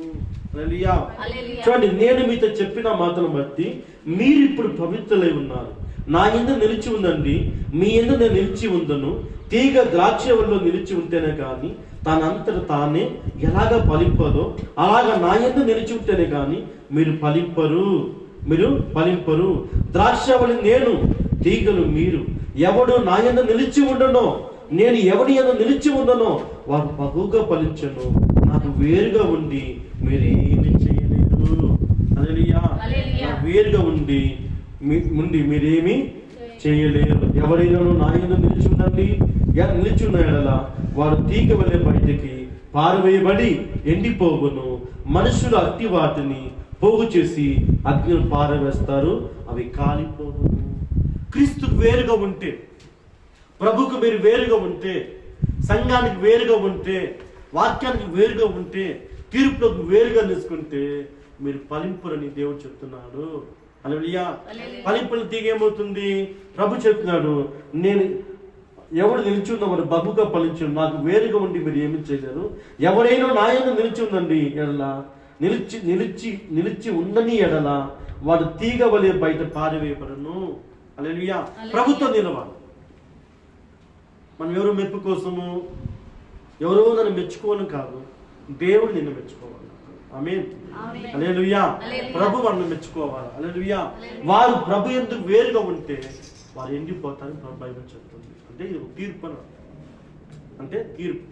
హల్లెలూయా. చూడండి, నేను మీతో చెప్పిన మాటను బట్టి మీరు ఇప్పుడు పవిత్రులై ఉన్నారు. నా యందు నిలిచి ఉందండి, మీ యందు నేను నిలిచి ఉందను. తీగ ద్రాక్షవల్లిలో నిలిచి ఉంటేనే కానీ తనంతట తానే ఎలాగ ఫలింపదో అలాగా నా యందు నిలిచి ఉంటేనే కానీ మీరు ఫలింపరు. ద్రాక్షవల్లి నేను, తీగలు మీరు. ఎవడు నా యందు నిలిచి ఉండనో, నేను ఎవడి యందు నిలిచి ఉండనో వారు బహుగా ఫలించను. నాకు వేరుగా ఉండి మీరేమి చేయలేరు. హల్లెలూయా. వేరుగా ఉండి మీరేమి చేయలేరు. ఎవరైనా నా యందు నిలిచి ఉండండి, నిలిచి ఉన్న ఎడల వారు తీగ వలె బయటికి పారవేయబడి ఎండిపోగును. మనుషులు అట్టి వాటిని పోగు చేసి అగ్నిని పారవేస్తారు, అవి కాలిపోను. క్రీస్తుకు వేరుగా ఉంటే, ప్రభుకు మీరు వేరుగా ఉంటే, సంఘానికి వేరుగా ఉంటే, వాక్యానికి వేరుగా ఉంటే, తీర్పులకు వేరుగా తీసుకుంటే మీరు ఫలింపురని దేవుడు చెప్తున్నాడు. హల్లెలూయా. ఫలింపుల తీగ ఏమవుతుంది? ప్రభు చెప్తున్నాడు, నేను ఎవడు నిలిచి ఉన్నవాడు బహుగా ఫలించు, నాకు వేరుగా ఉండి మీరు ఏమి చేయలేరు. ఎవరైనా నా యందు నిలిచి ఉందండి ఎడల, నిలిచి ఉండని ఎడల వాడు తీగ వలె బయట పారివేయబడను. హల్లెలూయా. ప్రభుత్వం నిలవాలి. మనం ఎవరో మెప్పు కోసము, ఎవరో నన్ను మెచ్చుకోవడం కాదు, దేవుడు నిన్ను మెచ్చుకోవాలి. ఆమేన్. హల్లెలూయా. ప్రభు వాళ్ళని మెచ్చుకోవాలి. హల్లెలూయా. వారు ప్రభు ఎందుకు వేరుగా ఉంటే వారు ఎండిపోతారని ప్రభు బైబిల్ చెప్తుంది. అంటే ఇది తీర్పు, అంటే తీర్పు.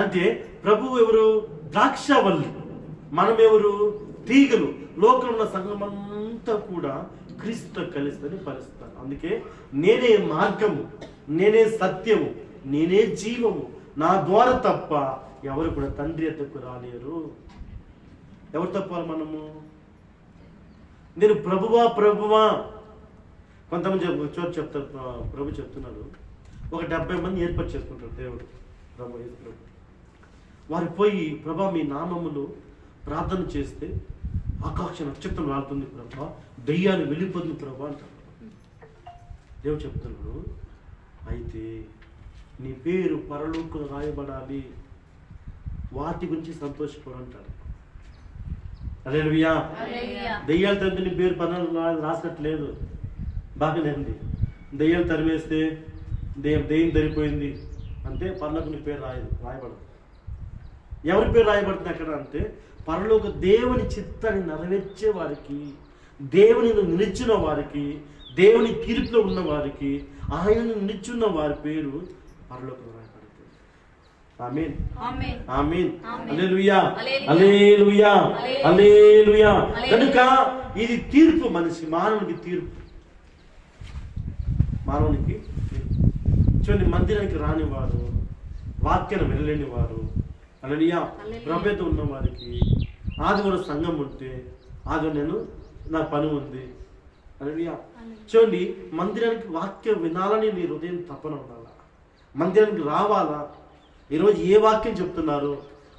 అంటే ప్రభు ఎవరు? ద్రాక్షవల్లి, మనం ఎవరు? తీగలు. లోకంలో ఉన్న సంఘం అంతా కూడా క్రీస్తుతో కలిస్తని ఫలిస్తారు. అందుకే నేనే మార్గము, నేనే సత్యము, నేనే జీవము, నా ద్వారా తప్ప ఎవరు కూడా తండ్రి ఎద్దకు రాలేరు. ఎవరు తప్పాలి మనము? నేను ప్రభువా. కొంతమంది చోటు చెప్తారు, ప్రభు చెప్తున్నాడు, ఒక 70 మంది ఏర్పాటు చేసుకుంటారు దేవుడు, ప్రభు. వారు పోయి, ప్రభా మీ నామములు ప్రార్థన చేస్తే ఆకాశ నక్షత్రం రాలుతుంది ప్రభా, దయ్యాలు వెళ్ళిపోతుంది ప్రభా అంటారు. దేవుడు చెప్తున్నాడు, అయితే నీ పేరు పరలోకంలో రాయబడాలి, వాటి గురించి సంతోషపడంటాడు. హల్లెలూయా. దయ్యాలు తరిమితే నీ పేరు పరలోకంలో రాసినట్లేదు. బాగానే ఉంది. దయ్యాలు తరిమేస్తే దెయ్యం తరిపోయింది అంటే పరలోకం నీ పేరు రాయబడదు. ఎవరి పేరు రాయబడుతుంది అక్కడ అంటే పరలోక దేవుని చిత్తాన్ని నెరవేర్చే వారికి, దేవుని నిలిచిన వారికి, దేవుని తీర్పులో ఉన్న వారికి, ఆయనను నిలిచున్న వారి పేరు పరలోకంలో రాయబడుతుంది. ఆమేన్. ఆమేన్. హల్లెలూయా. హల్లెలూయా. హల్లెలూయా. కనుక ఇది తీర్పు, మానవునికి తీర్పు. మానవునికి చూడండి, మందిరానికి రాని వారు, వాక్యాన్ని వినలేని వారు, హల్లెలూయా, ప్రభేత ఉన్న వారికి ఆదివారం సంఘం ఉంటే, ఆదివారం నా పని ఉంది, హల్లెలూయా. చూడండి, మందిరానికి వాక్యం వినాలని నీ హృదయం తపన ఉండాలా, మందిరానికి రావాలా. ఈరోజు ఏ వాక్యం చెప్తున్నారు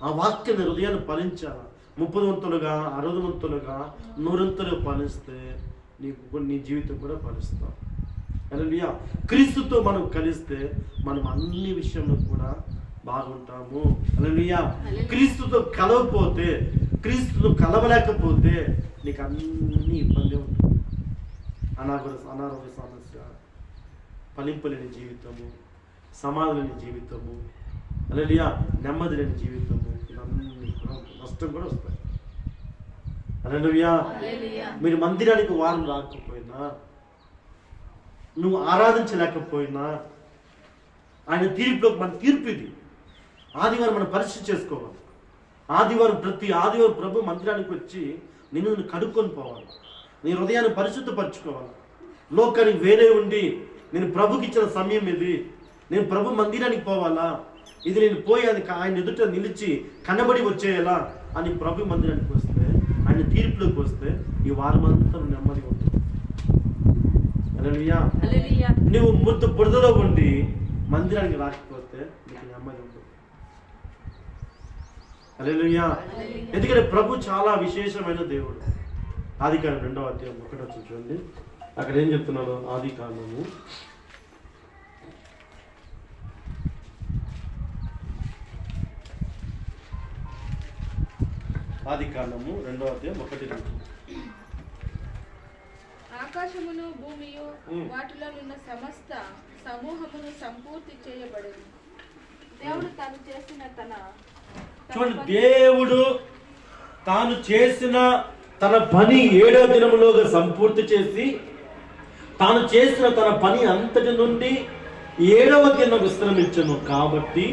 ఆ వాక్యం నీ హృదయాన్ని ఫలించాలా. 30 వంతులుగా, 60 వంతులుగా, 100 వంతులుగా ఫలిస్తే నీ జీవితం కూడా ఫలిస్తాం. హల్లెలూయా. క్రీస్తుతో మనం కలిస్తే మనం అన్ని విషయంలో కూడా బాగుంటాము. హల్లెలూయా. క్రీస్తుతో కలవకపోతే, క్రీస్తుతో కలవలేకపోతే నీకు అన్ని ఇబ్బంది ఉంటుంది. అనారోగ్య సమస్య, ఫలింపలేని జీవితము, సమాధి లేని జీవితము, హల్లెలూయా, నెమ్మది లేని జీవితము, ఇవన్నీ కూడా నష్టం కూడా వస్తాయి. హల్లెలూయా. మీరు మందిరానికి వారం రాకపోయినా, నువ్వు ఆరాధించలేకపోయినా, ఆయన తీర్పులోకి మన తీర్పు ఇది. ఆదివారం మనం పరిశీలి చేసుకోవాలి. ప్రతి ఆదివారం ప్రభు మందిరానికి వచ్చి నిన్ను కడుక్కొని పోవాలి, నీ హృదయాన్ని పరిశుద్ధపరచుకోవాలి. లోకానికి వేరే ఉండి నేను ప్రభుకి ఇచ్చిన సమయం ఇది, నేను ప్రభు మందిరానికి పోవాలా, ఇది నేను పోయి అది ఆయన ఎదుట నిలిచి కనబడి వచ్చేయాలా అని ప్రభు మందిరానికి వస్తే, ఆయన తీర్పులోకి వస్తే ఈ వారం అంతా నెమ్మది ఉంటుంది. హల్లెలూయా. నువ్వు బురదలో ఉండి మందిరానికి రాకపోతే నీకు నెమ్మది ఉంటుంది. హల్లెలూయా. ఎందుకంటే ప్రభు చాలా విశేషమైన దేవుడు. ఆదికాండం 2వ అధ్యాయం 1 చూడండి, అక్కడ ఏం చెప్తున్నాడు? ఆదికాండము 2వ అధ్యాయం 1. ఆకాశమును భూమియు వాటిలో ఉన్న సమస్త సమూహమును సంపూర్తి చేయబడేది. దేవుడు తాను చేసిన తన పని 7వ దినములోగా సంపూర్తి చేసి తాను చేసిన తన పని అంతటి నుండి 7వ దినం విశ్రమించను. కాబట్టి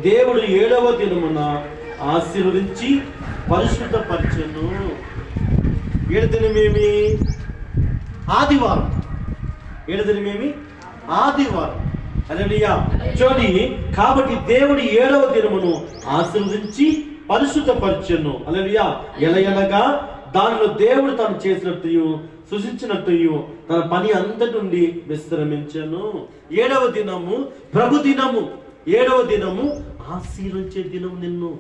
దేవుడు 7వ దినమున ఆశీర్వదించి పరిశుద్ధపరచెను. 7వ దినమేమి? ఆదివారం. 7వ దినమేమి? ఆదివారం. హల్లెలూయా. చూడండి, కాబట్టి దేవుడు 7వ దినమును ఆశీర్వదించి పరిశుద్ధపరచెను. హల్లెలూయా. ఎలయనగా దానిలో దేవుడు తాను చేసినట్టు సృష్టించినట్టు తన పని అంతటి నుండి విశ్రమించను. 7వ దినము ప్రభు దినము. 7వ దినము ఆశీర్వించే దినం. నిన్ను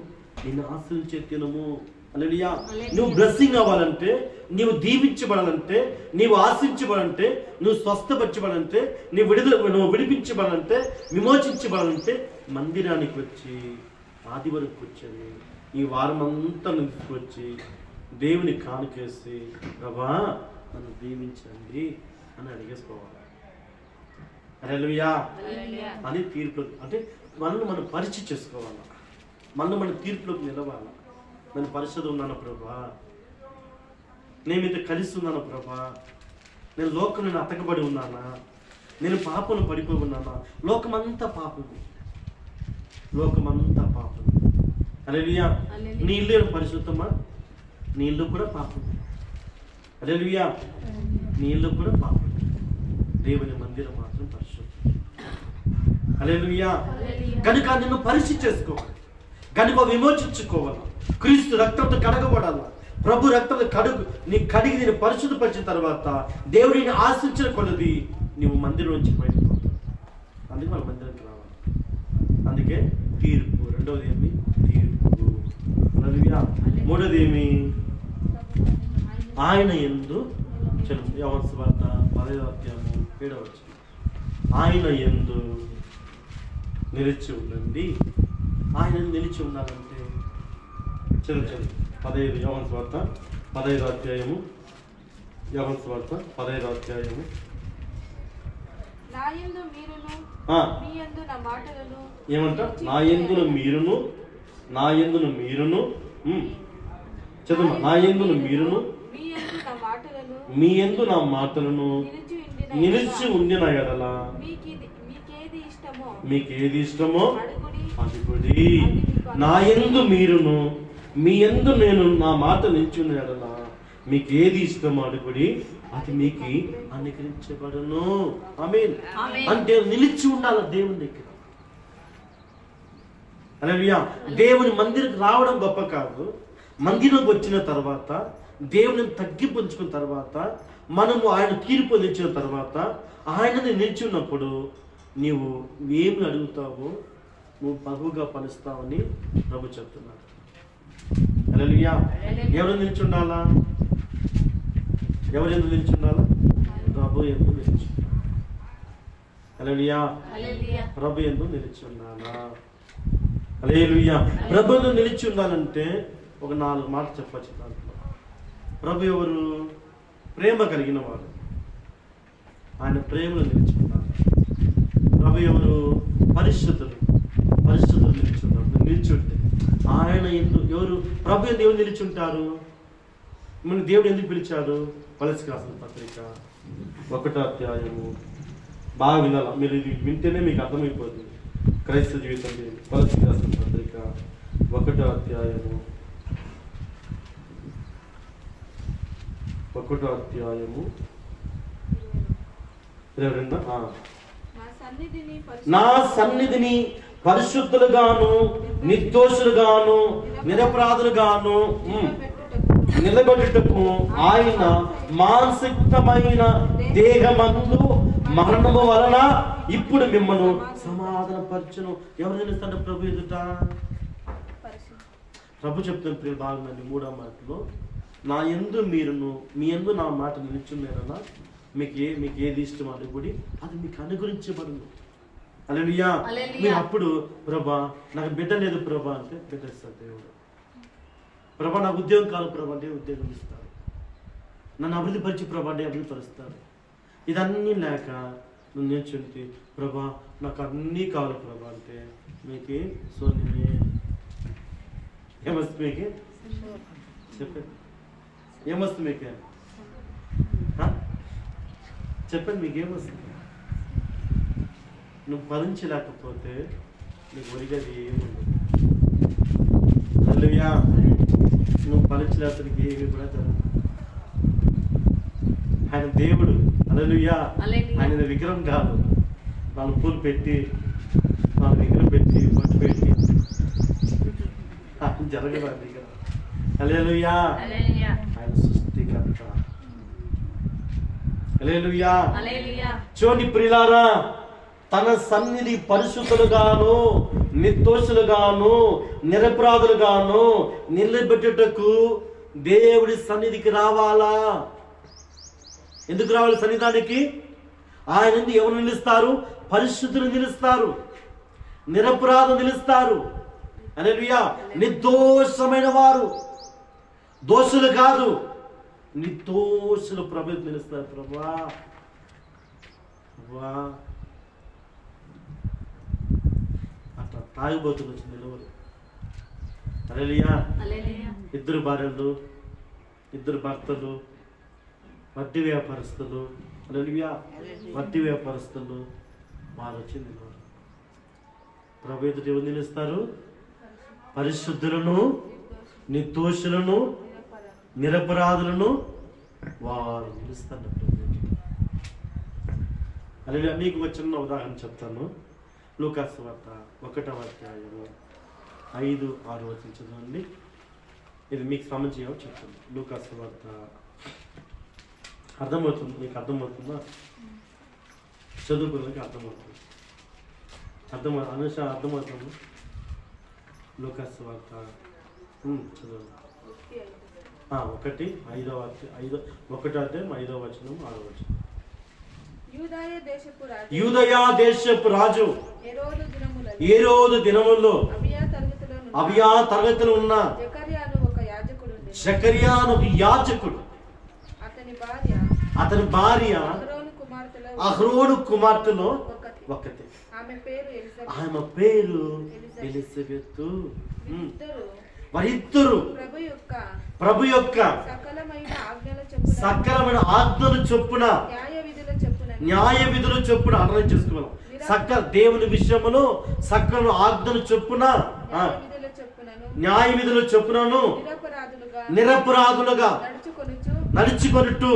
ఆశీర్వించే దినము. హల్లెలూయా. నువ్వు బ్లెస్సింగ్ అవ్వాలంటే, నీవు దీవించబడాలంటే, నీవు ఆశించబడాలంటే, నువ్వు స్వస్థపరచబడాలంటే, నువ్వు విడిపించబడాలంటే, విమోచించబడాలంటే మందిరానికి వచ్చి ఆదివారం కూర్చొని ఈ వారం అంతా నుంచి వచ్చి దేవుని కానుకేసి ప్రభా నన్ను దీవించండి అని అడిగేసుకోవాలి. హల్లెలూయా అని తీర్పు అంటే మనం పరీక్ష చేసుకోవాలి. మన తీర్పులోకి నిలవాలి. నేను పరిశుద్ధ ఉన్నాను ప్రభా, నేను మీతో కలిసి ఉన్నాను ప్రభా, నేను లోకం నేను అతకబడి ఉన్నానా, నేను పాపను పడిపోయి ఉన్నానా? లోకమంతా పాపము, లోకమంతా పాపము. హల్లెలూయా. నీ ఇల్లు పరిశుద్ధమా? నీ ఇల్లు కూడా పాపము. హల్లెలూయా. నీ ఇల్లు కూడా పాపము. దేవుని మందిరం మాత్రం పరిశుద్ధం. హల్లెలూయా. కనుక నిన్ను పరీక్ష చేసుకోవాలి, కనుక విమోచించుకోవాలి. క్రీస్తు రక్తంతో కడగబడాలి. ప్రభు రక్తంతో కడిగి నేను పరిశుద్ధపరిచిన తర్వాత దేవుడిని ఆశించిన కొలది నువ్వు మందిరం నుంచి బయటకు పోతావు. అందుకే మన మందిరానికి రావాలి. అందుకే తీర్పు. రెండవది ఏమి? తీర్పు. హల్లెలూయా. మూడవది ఏమి? ఆయన యందు యోహాను సువార్త 10వ అధ్యాయము 7వ వచనం. ఆయన యందు నిలిచి ఉండండి. ఆయన నిలిచి ఉండాలంటే చదువు 15 యోహాను సువార్త 15వ అధ్యాయము. యోహాను సువార్త 15వ అధ్యాయము. ఏమంట? నా యందున మీరును చదువు. నా యందున మీరును మీ యందు నా మాటలను నిలిచి ఉండిన ఎడల మీకు ఏది ఇష్టమో అడుగుడి. నా యందు మీరును మీ యందు నేను నా మాట నిలిచి ఉన్న ఎడల మీకు ఏది ఇష్టమో అడుగుడి, అది మీకు అనుగ్రహించబడును. ఆమేన్. అంటే నిలిచి ఉండాలి దేవుని దగ్గర. హల్లెలూయా. దేవుని మందిరికి రావడం గొప్ప కాదు. మందిరంకి వచ్చిన తర్వాత దేవుని తగ్గింపుంచుకున్న తర్వాత మనము ఆయన తీర్పు నిలిచిన తర్వాత ఆయనని నిలిచి ఉన్నప్పుడు నీవు ఏమి అడుగుతావో నువ్వు బహుగా పలుస్తావని ప్రభు చెప్తున్నాడు. హల్లెలూయా. ఎవరు నిలిచి ఉండాలా? ఎవరు ఎందుకు నిలిచి ఉండాలా? ప్రభు ఎందుకు నిలిచి ఉండాలి. హల్లెలూయా. ప్రభు ఎందుకు నిలిచి ఉండాలా? హల్లెలూయా. ప్రభు ఎందుకు నిలిచి ఉండాలంటే ఒక 4 మాటలు చెప్పచ్చు దాంట్లో. ప్రభు ఎవరు? ప్రేమ కలిగిన వాడు. ఆయన ప్రేమలో నిలిచి ఉన్నారు. ప్రభు ఎవరు? పరిశుద్ధులు నిలిచి ఉన్నారు. నిలిచి ఉంటే ఆయన ఎవరు? ప్రభు ఎందుకు నిలిచి ఉంటారు? మన దేవుడు ఎందుకు పిలిచాడు? కొలస్సీకి రాసిన పత్రిక 1వ అధ్యాయము. బాగా వినాల మీరు, ఇది వింటేనే మీకు అర్థమైపోతుంది క్రైస్తవ జీవితం. కొలస్సీకి రాసిన పత్రిక 1వ అధ్యాయము. 1వ అధ్యాయము 22. నా సన్నిధిని పరిశుద్ధులుగాను నిర్దోషులుగాను నిరపరాధులుగాను నిలబెట్టుటకు ఆయన మానసికమైన దేహమందు మరణము వలన ఇప్పుడు మిమ్మల్ని సమాధానపరచును. ఎవరు నిలుస్తాడు ప్రభు ఎదుట? ప్రభు చెప్తున్న ప్రియులు బాగుందండి 3వ మాటలో, నా యందు మీరును మీ యందు నా మాట నిలుచున్నారన్నా మీకు ఏది ఇష్టం అనుకుడి, అది మీకు అనుగ్రహించబడును. హల్లెలూయా. మీరు అప్పుడు ప్రభా నాకు బిడ్డ లేదు ప్రభా అంటే బిడ్డ ఇస్తాడు దేవుడు. ప్రభా నాకు ఉద్యోగం కాదు ప్రభా అంటే ఉద్యోగం ఇస్తాడు. నన్ను అభివృద్ధి పరిచి ప్రభా అంటే అభివృద్ధి పరుస్తాడు. ఇదన్నీ లేక నువ్వు నేర్చుంటే ప్రభా నాకు అన్నీ కావాలి ప్రభా అంటే మీకు సోనియే ఏమొస్తుంది? మీకే చెప్పండి, ఏమొస్తుంది మీకే? చెప్పండి మీకేమొస్తుంది? నువ్వు భరించలేకపోతే నీకు ఒరిగేది ఏముండదు. హల్లెలూయా. నువ్వు భరించలేకపోతే నీకు ఏమి కూడా జరగదు. ఆయన దేవుడు. హల్లెలూయా. ఆయన విగ్రహం కాదు. 4 పూలు పెట్టి 4 విగ్రహం పెట్టి పట్టు పెట్టి జరగదు ఆ విగ్రహం. హల్లెలూయా. ఆయన సృష్టికర్త. హల్లెలూయా. చూడండి ప్రియులారా, తన సన్నిధి పరిశుద్ధులుగాను నిర్దోషులుగాను నిరపరాధులుగాను నిలబెట్టుటకు దేవుడి సన్నిధికి రావాలా? ఎందుకు రావాలి సన్నిధానికి? ఆయన నుండి ఎవరు నిలుస్తారు? పరిశుద్ధులు నిలుస్తారు, నిరపరాధులు నిలుస్తారు. హల్లెలూయా. నిర్దోషమైన వారు, దోషులు కాదు, నిర్దోషులు ప్రభు నిలుస్తారు. ప్రభా అట్లా తాగిపోతులు వచ్చి నిలవరు. హల్లెలూయా. 2 భార్యలు, 2 భర్తలు, వడ్డీ వ్యాపారస్తులు. హల్లెలూయా. వడ్డీ వ్యాపారస్తులు వారు వచ్చి నిలవరు. ప్రభు ఎదుట ఎవరు నిలుస్తారు? పరిశుద్ధులను నిర్దోషులను నిరపరాధులను వారు నిలుస్తారు. హల్లెలూయా. మీకు ఒక చిన్న ఉదాహరణ చెప్తాను. లూకాసు సువార్త 1వ అధ్యాయము 5-6 వచనం చదవండి. ఇది మీకు సంబంధించి చెప్తాను. లూకాసు సువార్త అర్థమవుతుంది? మీకు అర్థమవుతుందా? చదువుకున్నకి అర్థమవుతుంది. అనుష అర్థమవుతుంది? లూకాసు సువార్త చదవండి. 1 5వ అధ్యాయం 5వ వచనం 6వ వచనం. యూదయ దేశపు రాజు హేరోదు దినములో అబియా తరగతిలో ఉన్న జకర్యాను ఒక యాజకుడు, అతని భార్య అహరోను కుమార్తెలో ఒకటి. ఆమె పేరు ఎలిజబెత్. వారిద్దరు ప్రభు యొక్క సకలమైన ఆజ్ఞలు చొప్పున న్యాయ విధులు చొప్పున అర్థం చేసుకోవాలి. దేవుని విషయములో సకల ఆజ్ఞలు చొప్పున న్యాయ విధులు చొప్పునను నిరపరాధులుగా నడుచుకొనుటూ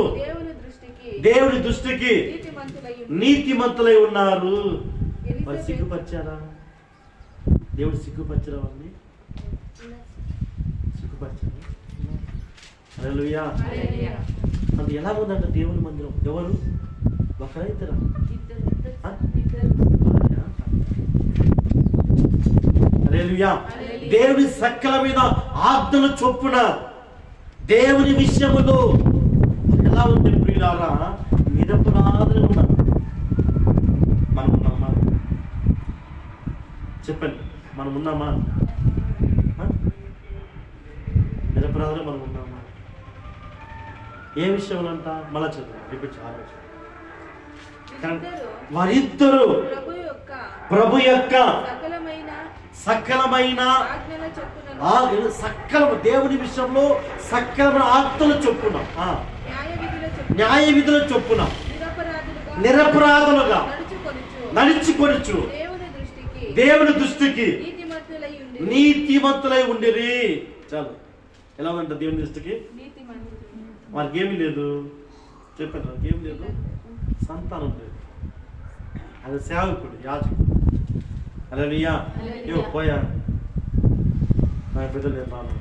దేవుని దృష్టికి నీతిమంతులై ఉన్నారు. మరి సిగ్గుపరిచారా? దేవుడు సిగ్గుపరిచారా? వారిని సిగ్గుపరిచారా? హల్లెలూయా. అది ఎలా ఉందంట దేవుని మందిరం? ఎవరు? ఒకరా ఇద్దరా? హల్లెలూయా. దేవుని సకల మీద ఆజ్ఞలు చొప్పున దేవుని విషయములో ఎలా ఉంది ప్రియులారా? నిరపరాధులు ఉన్నారు. మనం ఉన్నామా? చెప్పండి, మనం ఉన్నామా? నిరపరాధులు మనం ఉన్నామా? ఏ విషయంలో అంట? మళ్ళా చదువు, రిపీట్ ఆలోచన. వారిద్దరు ప్రభు యొక్క సకలమైన దేవుని విషయంలో సకలమైన ఆజ్ఞలు చొప్పున న్యాయ విధుల చొప్పున నిరపరాధులుగా నడుచుకొనుచు దేవుని దృష్టికి నీతిమంతులై ఉండిరి. చాలు. ఎలా ఉందంట దేవుని దృష్టికి? వారికి ఏమీ లేదు. చెప్పండి, వారికి ఏమి లేదు. సంతానం లేదు. అది సేవకుడు, యాజకుడు. హల్లెలూయా. పోయా నా బిడ్డలు నేను రాను.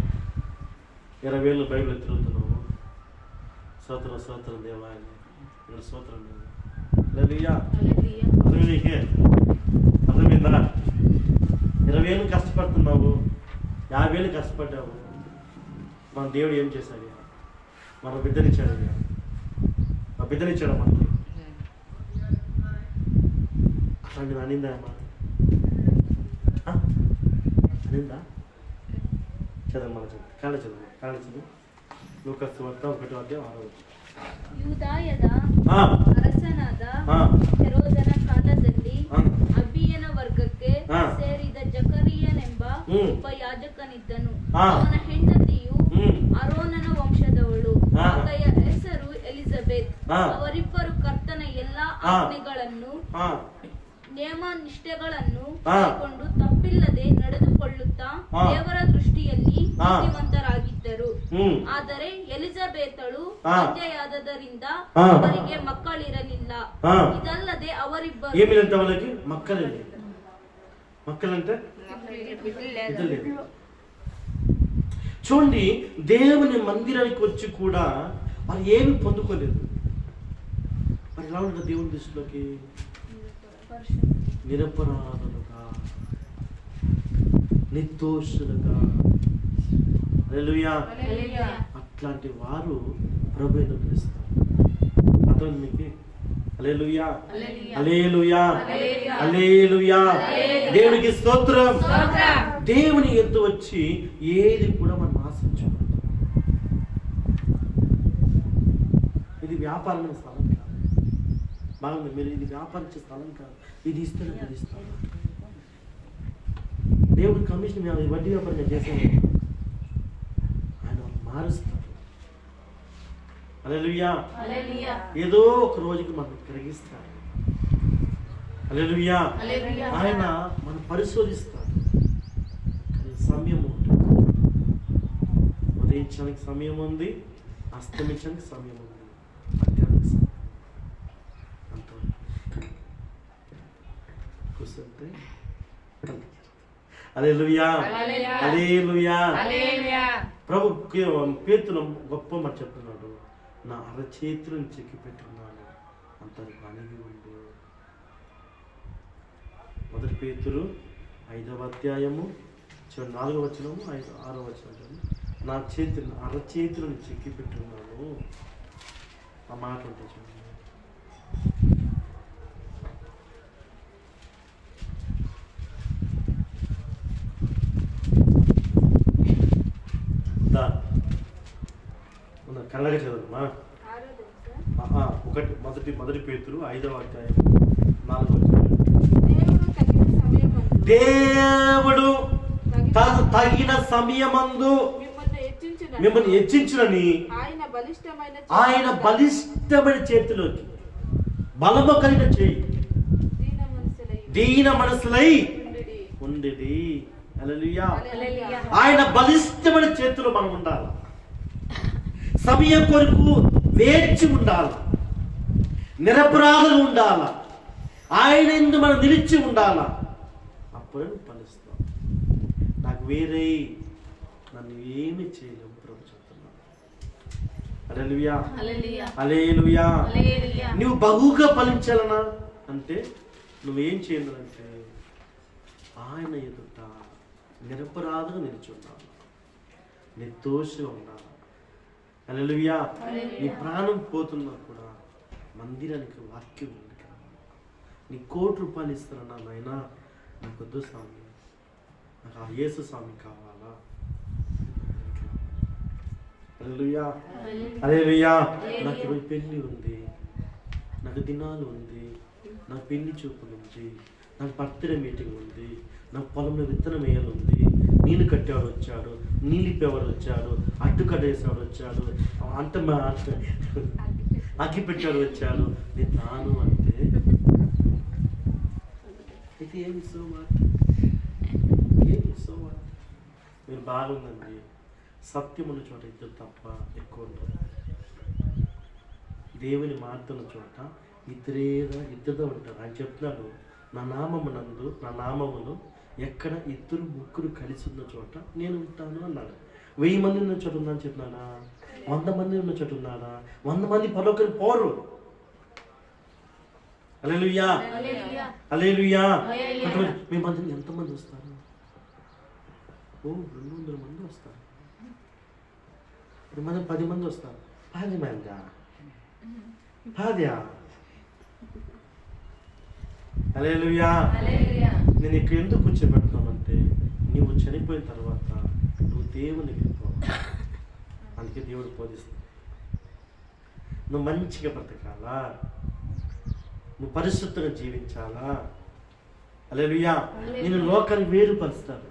20,000 బైబిల్ తిరుగుతున్నాము. స్తోత్రం స్తోత్రం దేవా. ఇక్కడ స్తోత్రం లేదు. హల్లెలూయా. అర్థమైందా? 20,000 కష్టపడుతున్నావు, 50,000 కష్టపడ్డావు. మన దేవుడు ఏం చేశాడు? మన బిడ్డనిచ్చాడు. మా బిడ్డనిచ్చాడు మనకి. అట్లాంటిది అనిందా అమ్మా? అనిందా? చదువు, మన చదువు, కాళ్ళ చదువు. లూకాసు సువార్త 1వ అధ్యాయం 6వ వచనం. ಯೂದಾಯದ ಅರಸನಾದ ಹೆರೋದನ ಕಾಲದಲ್ಲಿ ಅಬಿಯನ ವರ್ಗಕ್ಕೆ ಸೇರಿದ ಜಕರಿಯನೆಂಬ ಒಬ್ಬ ಯಾಜಕನಿದ್ದನು. ಅವನ ಹೆಂಡತಿಯು ಅರೋನನ ವಂಶದವಳು. ಆಕೆಯ ಹೆಸರು ಎಲಿಜಬೆತ್. ಅವರಿಬ್ಬರು ಕರ್ತನ ಎಲ್ಲ ಆಜ್ಞೆಗಳನ್ನು ನೇಮ ನಿಷ್ಠೆಗಳನ್ನು ಕೈಕೊಂಡು ತಪ್ಪಿಲ್ಲದೆ ನಡೆದುಕೊಳ್ಳುತ್ತಾ ದೇವರ ದೃಷ್ಟಿಯಲ್ಲಿ ನೀತಿವಂತರಾಗಿದ್ದರು. ಆದರೆ ಎಲಿಜಬೆತಳು ಕನ್ಯೆಯಾದದರಿಂದ ಅವರಿಗೆ ಮಕ್ಕಳಿರಲಿಲ್ಲ. ಇದಲ್ಲದೆ ಅವರಿಬ್ಬರು మక్కలంటే చూడండి, దేవుని మందిరానికి వచ్చి కూడా వారు ఏమి పొందుకోలేదు. మరి ఎలా ఉంటుంది దేవుని దృష్టిలోకి? నిరపరాధులుగా, నిర్దోషులుగా. హల్లెలూయా. అట్లాంటి వారు ప్రభువును పిలుస్తారు. అర్థం మీకు? హల్లెలూయా, హల్లెలూయా, హల్లెలూయా. దేవునికి స్తోత్రం. దేవుని ఎద్దు వచ్చి ఏది కూడా మనం ఆశించకూడదు. ఇది వ్యాపారమైన స్థలం కాదు. బాగుంది, మీరు ఇది వ్యాపారించే స్థలం కాదు. ఇది ఇస్తాను, అది ఇస్తాను. దేవుడు కమిషన్ వడ్డీ వ్యాపారం చేశాను, ఆయన మారుస్తారు. హల్లెలూయా. ఏదో ఒక రోజుకి మనం కలిగిస్తాడు. హల్లెలూయా. ఆయన మనం పరిశోధిస్తాడు. కానీ సమయం ఉంటుంది. ఉదయించడానికి సమయం ఉంది, అస్తమించడానికి సమయం ఉంది, మధ్యాహ్నానికి సమయం. అంతవరకు కూర్చుంటే హల్లెలూయా, హల్లెలూయా. ప్రభు పేతురు గొప్ప మాట చెప్తున్నాడు, నా అరచేతులను చెక్కి పెట్టున్నాను అంతవరకు అణిగి ఉండు. 1 పేతురు 5వ అధ్యాయము 4వ వచనము 6వ వచనం, నా అరచేతులను చెక్కి పెట్టున్నాను. ఆ మాట ఉంటుంది చూడండి. కళ్ళగా చదవమ్మా. 1 పేతురు 5వ అధ్యాయం 4వ వచనం. దేవుడు తగిన సమయమందు మిమ్మల్ని హెచ్చించునని ఆయన బలిష్టమైన చేతిలోకి బలము కలిగిన చేయి దీన మనసులై ఉండేది. హల్లెలూయా. ఆయన బలిష్టమైన చేతిలో మనం ఉండాలి. సమయం కొరకు వేచి ఉండాలి, నిరపరాధులు ఉండాలా, ఆయన యందు మనం నిలిచి ఉండాలా. అప్పుడే ఫలిస్తాం. నాకు వేరే నన్ను ఏమి చేయలేము ప్రభు చెప్తున్నాను. హల్లెలూయా, హల్లెలూయా. నువ్వు బహుగా ఫలించాలనా అంటే నువ్వేం చేయాలంటే ఆయన ఎదుట నిరపరాధుగా నిలిచి ఉండాలి, నిర్దోషిగా ఉండాలి. హల్లెలూయా. నీ ప్రాణం పోతున్నా కూడా మందిరానికి వాక్యం ఉంది. నీ ₹1,00,00,000 ఇస్తానన్నా నాయనా, నాకు వద్దు స్వామి, నాకు ఆ యేసు స్వామి కావాలా. హల్లెలూయా, హల్లెలూయా. నాకు ఈరోజు పెళ్లి ఉంది, నాకు దినాలు ఉంది, నాకు పెళ్లి చూపులు ఉంది, నాకు బర్త్డే మీటింగ్ ఉంది, నాకు పొలంలో విత్తనం వేయాలి ఉంది, నీళ్ళు కట్టేవాడు వచ్చాడు, నీళ్ళు ఇప్పేవాడు వచ్చాడు, అడ్డు కట్టేసేవాడు వచ్చాడు, అగ్గి పెట్టాడు వచ్చాడు. నేను తాను అంటే అయితే ఏమి మీరు బాగుందండి. సత్యం ఉన్న చోట ఇద్దరు తప్ప ఎక్కువ ఉంటుంది. దేవుని మార్గం చోట ఇద్దరుగా ఉంటారు. ఆయన చెప్తున్నాడు, నా నామమును ఎక్కడ 2-3 కలిసి ఉన్న చోట నేను ఉంటాను అన్నాడు. 1000 మంది ఉన్న చోట ఉందని చెప్పినానా? 100 మంది ఉన్న చోట ఉన్నాడా? 100 మంది పరలోకానికి పోరు. హల్లెలూయా, హల్లెలూయా. మీ మందిని ఎంతమంది వస్తారు? 200 మంది వస్తారు. 10 మంది వస్తారు. 10 మందా? 10. హల్లెలూయా. నేను ఇక్కడ ఎందుకు కూర్చోబెడుతున్నానంటే నువ్వు చనిపోయిన తర్వాత నువ్వు దేవునికి వెళ్ళిపోవాలి. అందుకే దేవుడు బోధిస్తాడు, నువ్వు మంచిగా బ్రతకాలా, నువ్వు పరిశుద్ధంగా జీవించాలా. హల్లెలూయా. నేను లోకాన్ని వేరుపరుస్తాను,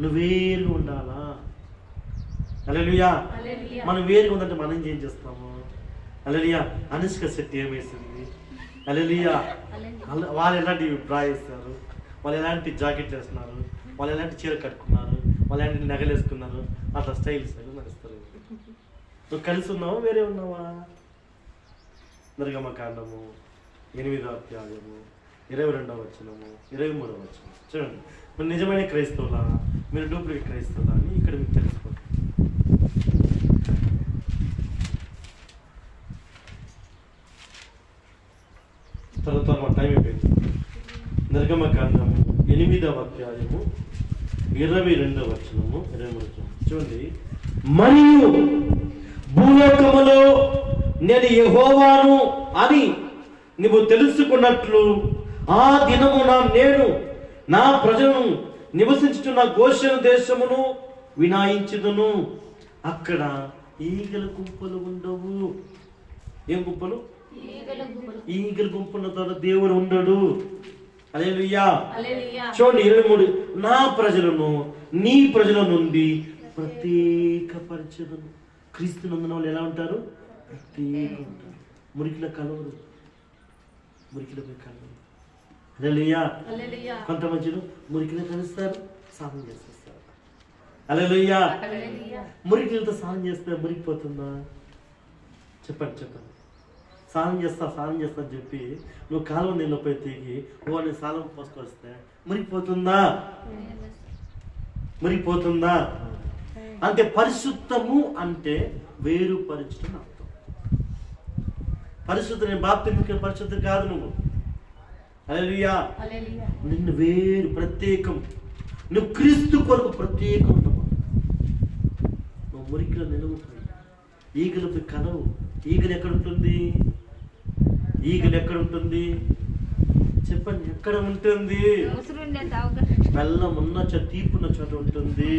నువ్వు వేరుగా ఉండాలా. హల్లెలూయా. మనం వేరుగా ఉందంటే మనం ఏం చేస్తాము? హల్లెలూయా. అనుష్క శెట్టి ఏమేసింది? హల్లెలూయా. వాళ్ళు ఎలాంటి డ్రా చేస్తారు, వాళ్ళు ఎలాంటి జాకెట్ వేస్తున్నారు, వాళ్ళు ఎలాంటి చీర కట్టుకున్నారు, వాళ్ళు ఎలాంటి నగలు వేసుకున్నారు, అట్లా స్టైల్ నడుస్తారు. నువ్వు కలిసి ఉన్నావా వేరే ఉన్నావా? నిర్గమకాండము 8వ అధ్యాయము 22వ వచనము 23వ వచనం చూడండి. మీరు నిజమైన క్రైస్తవులా, మీరు డూప్లికేట్ క్రైస్తవులా అని ఇక్కడ మీకు తెలుసుకోండి. తర్వాత మా టైం అయిపోయింది. నిర్గమకాండము 8వ అధ్యాయము 22వ వచనము 23వ వచనం చూడండి. మరియు భూలోకములో నేను యెహోవాను అని నువ్వు తెలుసుకున్నట్లు ఆ దినమున నేను నా ప్రజలను నివసించుతున్న గోషెను దేశమును వినాయించుదును. అక్కడ ఈగల గుంపులు ఉండవు. ఏం గుంపులు? ఈగల గుంపుల ద్వారా దేవుడు ఉండడు. హల్లెలూయా. చూడండి 23. నా ప్రజలను నీ ప్రజల నుండి ప్రత్యేకపరచెదను. క్రీస్తు నందున వాళ్ళు ఎలా ఉంటారు? ప్రత్యేకంగా ఉంటారు. మురికిలో కలవరు, మురికిలో పోయి కలవరు. హల్లెలూయా. కొంతమంది మురికిలో కలుస్తారు, స్నానం చేసేస్తారు. హల్లెలూయా. మురికిలతో స్నానం చేస్తే మురికిపోతుందా? చెప్పండి. స్నానం చేస్తా అని చెప్పి నువ్వు కాలువ నీళ్ళు పోయి తిరిగి నేను స్నానం పోసుకొస్తే మురికిపోతుందా? అంటే పరిశుద్ధము అంటే వేరుపరచడం అర్థం. పరిశుద్ధ నేను బాప్తిస్మం పరిశుద్ధ కాదు నువ్వు. హల్లెలూయా. నిన్ను వేరు ప్రత్యేకం, నువ్వు క్రీస్తు కొరకు ప్రత్యేకం ఉన్నావు. నువ్వు మురికిలో నిలువుతుంది. ఈగలపై కలవు. ఈగలు ఎక్కడుంటుంది? చెప్పండి, ఎక్కడ ఉంటుంది? బెల్లం ఉన్న చోట, తీపి ఉన్న చోట ఉంటుంది.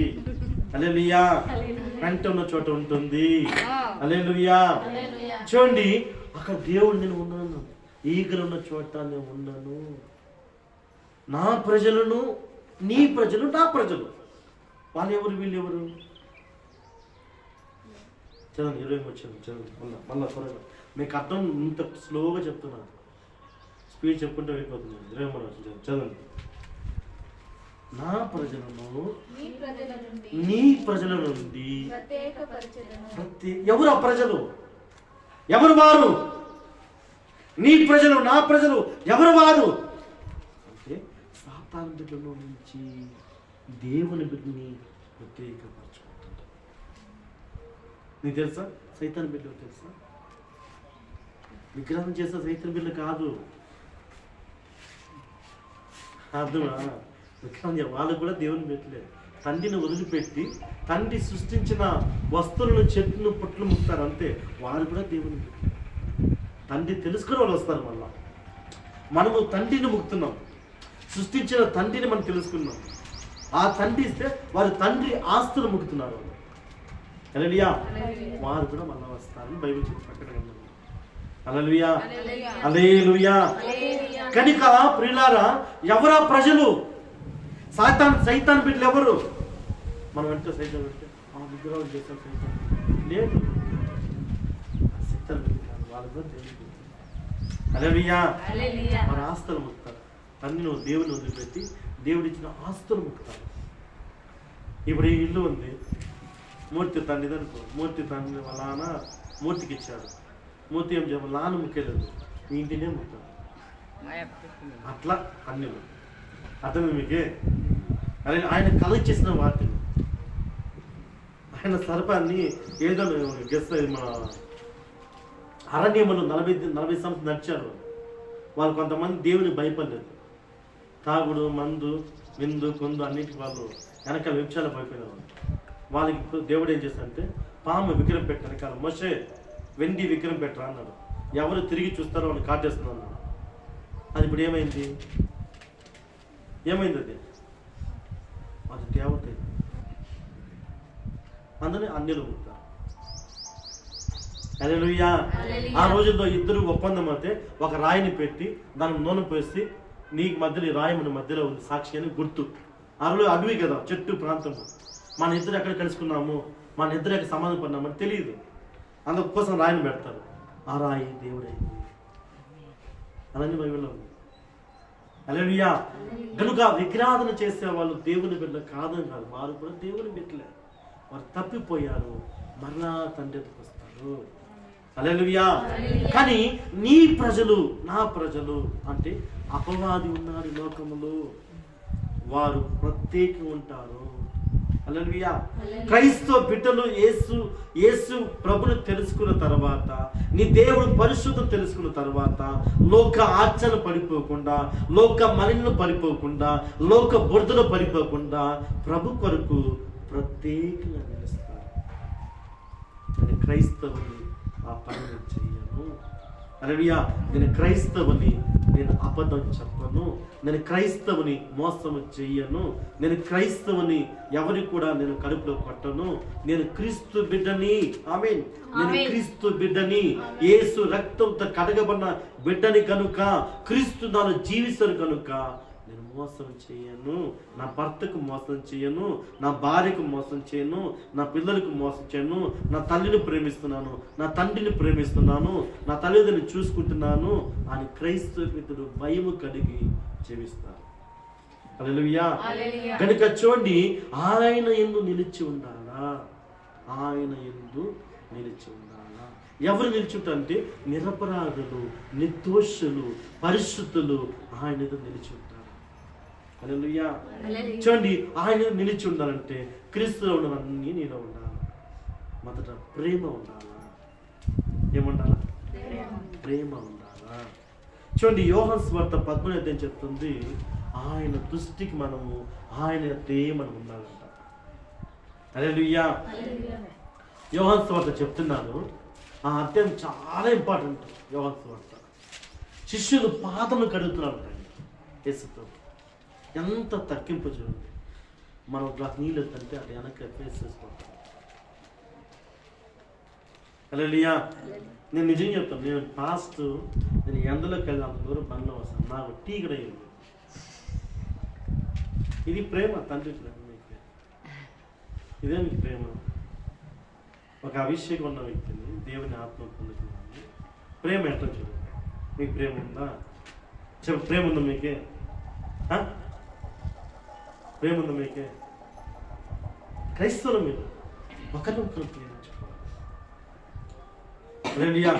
హల్లెలూయా. పెంట ఉన్న చోట ఉంటుంది. హల్లెలూయా. చూడండి, అక్కడ దేవుడు నేను ఉన్నాను. ఈగలు ఉన్న చోట నేను ఉన్నాను. నా ప్రజలను నీ ప్రజలు నా ప్రజలు. వాళ్ళు ఎవరు, వీళ్ళు ఎవరు? చదవండి 20 వచ్చాను. చదవండి మళ్ళా త్వరగా. మీకు అర్థం ఇంత స్లోగా చెప్తున్నాను, స్పీడ్ చెప్పుకుంటూ వెళ్ళిపోతున్నాను. 23 వచ్చాను. చదవండి. నా ప్రజలను నీ ప్రజల నుండి ఎవరు? ఆ ప్రజలు ఎవరు? వారు నీ ప్రజలు, నా ప్రజలు ఎవరు? వారు అంటే సాతాను బిడ్డలో నుంచి దేవుని బిడ్డని ప్రత్యేకపరచుకుంటారు. నీకు తెలుసా సైతాన్ బిడ్డ తెలుసా? విగ్రహం చేసే సైతాన్ బిడ్డ కాదు. అర్థమా? విగ్రహం వాళ్ళకు కూడా దేవుని పెట్టలేదు. తండ్రిని వదిలిపెట్టి తండ్రి సృష్టించిన వస్తువులను, చెట్టును, పుట్లు ముక్తారు అంతే. వారు కూడా దేవుని పెట్టారు. తండ్రి తెలుసుకుని వాళ్ళు వస్తారు. మళ్ళా మనము తండ్రిని ముక్తున్నాం, సృష్టించిన తండ్రిని మనం తెలుసుకున్నాం. ఆ తండ్రి ఇస్తే వారు తండ్రి ఆస్తులు ముక్కుతున్నారు. హల్లెలూయా. వారు కూడా మళ్ళా వస్తారని బైబిల్ ప్రకటన. హల్లెలూయా. హల్లెలూయా. కనుక ప్రియులారా, ఎవరా ప్రజలు? సైతాన్ బిడ్డలు ఎవరు? మనం అంటే సైతాన్ పెడితే ఆ విగ్రహాలు చేస్తాం సైతాన్ లేదు. సైతాన్ బిడ్డ కాదు, వాళ్ళు కూడా దేవుని. హల్లెలూయా. మన ఆస్తులు ముక్తారు. అన్ని నువ్వు దేవుని వదిలిపెట్టి దేవుడు ఇచ్చిన ఆస్తులు ముక్తారు. ఇప్పుడు ఈ ఇల్లు ఉంది, మూర్తి తండ్రి అనుకో. మూర్తి తండ్రి వాళ్ళ నాన్న మూర్తికి ఇచ్చాడు. మూర్తి ఏం చెప్పాలి? నాన్న ముఖ్యలేదు, మీ ఇంటినే ముక్తాడు. అట్లా అన్ని అతను మీకే ఆయన కలెక్ట్ వాటిని. ఆయన సర్పాన్ని ఏదో గెస్ మన అరణ్యములు 40 సంవత్సరాలు నడిచారు. వాళ్ళు కొంతమంది దేవుని భయపడలేదు. తాగుడు, మందు, విందు, కొందు అన్నింటికి వాళ్ళు వెనకాల విషయాలు భయపడేవాళ్ళు. వాళ్ళకి ఇప్పుడు దేవుడు ఏం చేస్తాడంటే పాము విగ్రహం పెట్టు వెనకాల, మోషే వెండి విగ్రహం పెట్టరా అన్నాడు. ఎవరు తిరిగి చూస్తారో వాళ్ళు కాటేస్తున్నారు. అది ఇప్పుడు ఏమైంది? అది దేవత. అందులో అన్యులు ఉంటారు. హల్లెలూయా. ఆ రోజుల్లో ఇద్దరు ఒప్పందం అయితే ఒక రాయిని పెట్టి దానికి నూనె పోసి నీకు మధ్యలో రాయి మన మధ్యలో ఉంది సాక్షి అని గుర్తు. ఆ రోజు అడవి కదా, చెట్టు ప్రాంతము. మన ఇద్దరు ఎక్కడ కలుసుకున్నాము, మన ఇద్దరు ఎక్కడ సమాధానం పడినామని తెలియదు. అందుకోసం రాయిని పెడతారు. ఆ రాయి దేవుడైంది. అలానే బైబిల్లో ఉంది. హల్లెలూయా. కనుక విగ్రహాధన చేసే వాళ్ళు దేవుని బిడ్డ కాదని కాదు, వారు కూడా దేవుని బిడ్డలే. వారు తప్పిపోయారు, మరలా తండ్రి ఎదురుకు వస్తారు. హల్లెలూయా. కానీ నీ ప్రజలు, నా ప్రజలు అంటే అపవాది ఉన్నాడు లోకములో, వారు ప్రత్యేకంగా ఉంటారు. హల్లెలూయా. క్రైస్తవ బిడ్డలు యేసు ప్రభుని తెలుసుకున్న తర్వాత, నీ దేవుడు పరిశుద్ధం తెలుసుకున్న తర్వాత, లోక ఆచరణ పడిపోకుండా, లోక మలిన పడిపోకుండా, లోక బురదలో పడిపోకుండా ప్రభు కొరకు ప్రత్యేకంగా నిలుస్తారు. నేను క్రైస్తవుని ఆ పని చెయ్యను. హల్లెలూయా. నేను క్రైస్తవుని, నేను అబద్ధం చెప్పను. నేను క్రైస్తవుని మోసము చెయ్యను. నేను క్రైస్తవుని ఎవరి కూడా నేను కడుపులో కొట్టను. నేను క్రీస్తు బిడ్డని. ఆమేన్. నేను క్రీస్తు బిడ్డని, యేసు రక్తంతో కడగబడిన బిడ్డని కనుక, క్రీస్తు నాలో జీవిస్తాను కనుక నేను మోసం చేయను. నా భర్తకు మోసం చేయను, నా భార్యకు మోసం చేయను, నా పిల్లలకు మోసం చేయను. నా తల్లిని ప్రేమిస్తున్నాను, నా తండ్రిని ప్రేమిస్తున్నాను, నా తల్లిదండ్రుని చూసుకుంటున్నాను అని క్రైస్తవ పితరులు భయము కలిగి జీవిస్తారు. హల్లెలూయా. కనుక చూడండి, ఆయన యందు నిలిచి ఉండాలా, ఆయన యందు నిలిచి ఉండాలా. ఎవరు నిలిచుంటారంటే నిరపరాధులు, నిర్దోషులు, పరిశుద్ధులు ఆయన నిలిచి ఉంటారు. హల్లెలూయా. చూడండి, ఆయన నిలిచి ఉండాలంటే క్రీస్తులో ఉన్నవన్నీ నీలో ఉండాలి. మొదట ప్రేమ ఉండాలా. ఏముండాలా? ప్రేమ ఉండాలా. చూడండి, యోహాను సువార్త 13వ అధ్యాయం చెప్తుంది, ఆయన దృష్టికి మనము ఆయన మనం ఉండాలంట. హల్లెలూయా. యోహాను సువార్త చెప్తున్నారు, ఆ అధ్యాయం చాలా ఇంపార్టెంట్. యోహాను సువార్త శిష్యులు పాదములు కడుగుతున్నారు యేసుతో. ఎంత తగ్గింపు చూడండి. మనం గ్లాస్ నీళ్ళు ఎత్తంటే అది వెనక్కి ఫేస్ చేసుకుంటాం. హల్లెలూయా. నేను నిజం చెప్తాను, నేను ఎండలోకి వెళ్ళి అంత దూరం బండ్లో వస్తాను, నాకు టీ కూడా అయ్యింది. ఇది ప్రేమ, తండ్రి ప్రేమ. మీకు ఇదే మీకు ప్రేమ. ఒక అభిషేకం ఉన్న వ్యక్తిని, దేవుని ఆత్మ పొందుతున్నాను. ప్రేమ ఎట్లా చూడండి. మీకు ప్రేమ ఉందా? చెప్ప, ప్రేమ ఉందా మీకే? ప్రేమ ఉందా మీకే? క్రైస్తవుల మీద ఒకరినొకరు ప్రేమించుకోవాలి. హల్లెలూయా.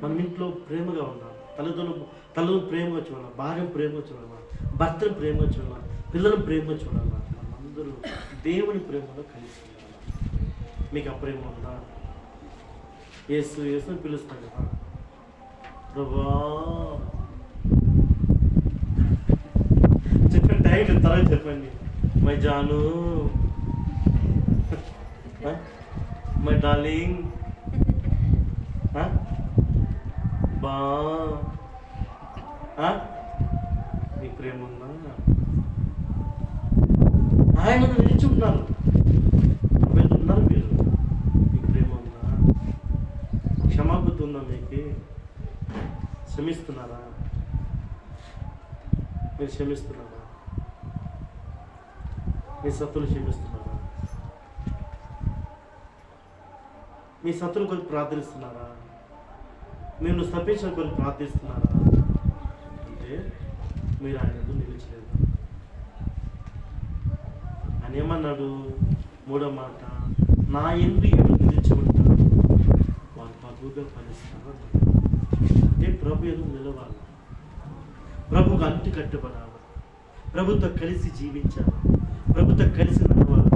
మన ఇంట్లో ప్రేమగా ఉండాలి. తల్లిదండ్రులు ప్రేమగా చూడాలి, భార్యను ప్రేమగా చూడాలి, భర్తను ప్రేమగా చూడాలి, పిల్లలను ప్రేమగా చూడాలి. మనందరూ దేవుని ప్రేమలో కలిసి ఉండాలి. మీకు ఆ ప్రేమ ఉందా? యేసుని పిలుస్తాం కదా, ప్రభువా చెప్పండి. టైం తర్వాత చెప్పండి. మై జాను, మై డార్లింగ్, బా, మీ ప్రేమ ఉందా? ఆయన నిలిచి ఉన్నారు, ఉన్నారు మీరు. మీ ప్రేమ ఉందా? క్షమాపణ ఉందా మీకు? క్షమిస్తున్నారా? మీరు క్షమిస్తున్నారా? మీ శత్రువులు క్షమిస్తున్నారా? మీ శత్రువుల కొరకు ప్రార్థిస్తున్నారా? మీరు తప్పించిన కొరకు ప్రార్థిస్తున్నారా? అంటే మీరు ఆయన యందు నిలిచలేదు. ఆయన ఏమన్నాడు? 3వ మాట, నా యందు ఎవరు నిలిచి ఉంటారు వారు బహుగా ఫలిస్తారు. అంటే ప్రభు యందు నిలవాలి, ప్రభుకు అంటు కట్టుబడాలి, ప్రభుతో కలిసి జీవించాలి, ప్రభుతో కలిసి నడవాలి.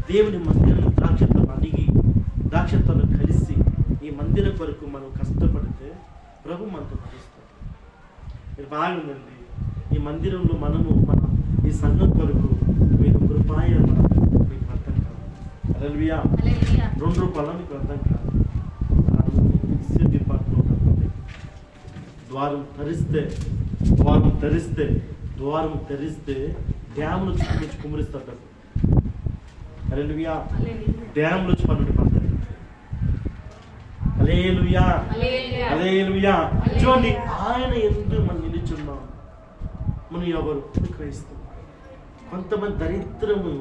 దేవుని మందిరం ద్రాక్షతో అడిగి, ద్రాక్షతో కలిసి ఈ మందిరం కొరకు మనం కష్టపడితే ప్రభు మనతో నడుస్తాడు. మీరు బాగుందండి. ఈ మందిరంలో మనం ఈ సంఘం కొరకు మీకు రూపాయ మీకు అర్థం కాదు. హల్లెలూయా. 2 రూపాయలు మీకు అర్థం కాదు. డిపార్ట్మెంట్ ద్వారం తెరిస్తే డ్యాములు నుంచి కుమరిస్తాడు. హల్లెలూయా. డ్యాములు వచ్చి పన్నుండి పడతాడు. హల్లెలూయా. హల్లెలూయా. చూడండి, ఆయన ఎందుకు మనం నిలిచున్నాం. మనం ఎవరు? క్రైస్తవులు. కొంతమంది దరిద్రము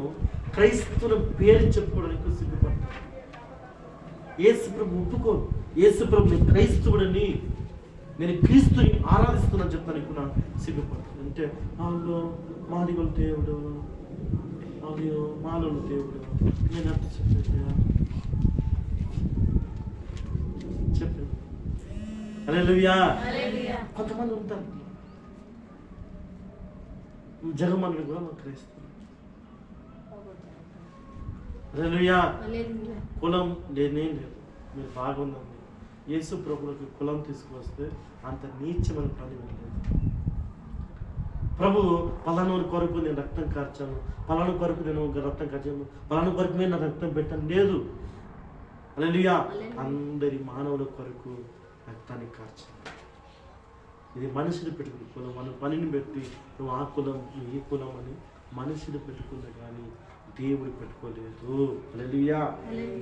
క్రైస్తవుల పేరు చెప్పుకోవడానికి సిగ్గుపడతారు. యేసుప్రభు ఒప్పుకోరు. యేసుప్రభు క్రైస్తవుడని నేను క్రీస్తుని ఆరాధిస్తున్నాను చెప్తాను ఇప్పుడు సిగ్గుపడతాను. అంటే వాళ్ళు మాదిగల దేవుడు, వాళ్ళు మాలోల దేవుడు, నేను అర్థం చెప్పాను. హల్లెలూయా. కొంతమంది ఉంటారు జగమని కూడా మాకు క్రైస్తవులు. హల్లెలూయా. కులం లేనేం లేదు. మీరు బాగుందండి. యేసు ప్రభువులకు కులం తీసుకువస్తే అంత నీచమైన పని లేదు. ప్రభు పలానోరి కొరకు నేను రక్తం కార్చాను, పలానా కొరకు నేను రక్తం కార్చాను, పలానా కొరకు నేను నా రక్తం పెట్టాను లేదు. హల్లెలూయా. అందరి మానవుల కొరకు రక్తాన్ని కార్చాను. ఇది మనుషులు పెట్టుకున్న కులం. మన పనిని పెట్టి నువ్వు ఆ కులం నువ్వు ఈ కులం అని మనుషులు పెట్టుకున్నా కానీ దేవుడు పెట్టుకోలేదు. హల్లెలూయా.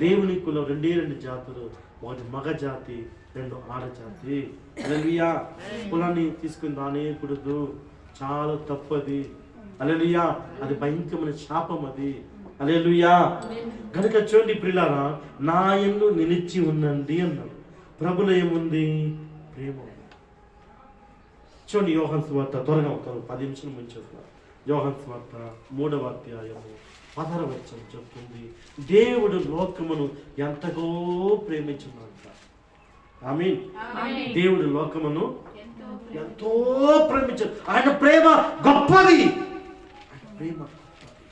దేవుని కులం రెండు జాతులు, ఒకటి మగ జాతి, రెండు ఆడజాతి. హల్లెలూయా. కులాన్ని తీసుకుని రానేకూడదు, చాలా తప్పది. హల్లెలూయా. అది భయంకరమైన శాపం అది. హల్లెలూయా. కనుక చూడండి ప్రియులారా, నా యందు నిలిచి ఉండండి అన్నాడు. ప్రభులో ఏముంది? ప్రేమ. చూడండి యోహాను సువార్త, త్వరగా 10 నిమిషాలు ముంచేస్తున్నారు. యోహాను సువార్త 3వ అధ్యాయము 16వ వచనం చెప్తుంది, దేవుడు లోకమును ఎంతగో ప్రేమించున్నాడు. ఆమేన్. దేవుడు లోకమును ఎంతో ప్రేమించాడు. ఆయన ప్రేమ గొప్పది. ఆయన ప్రేమ గొప్పది.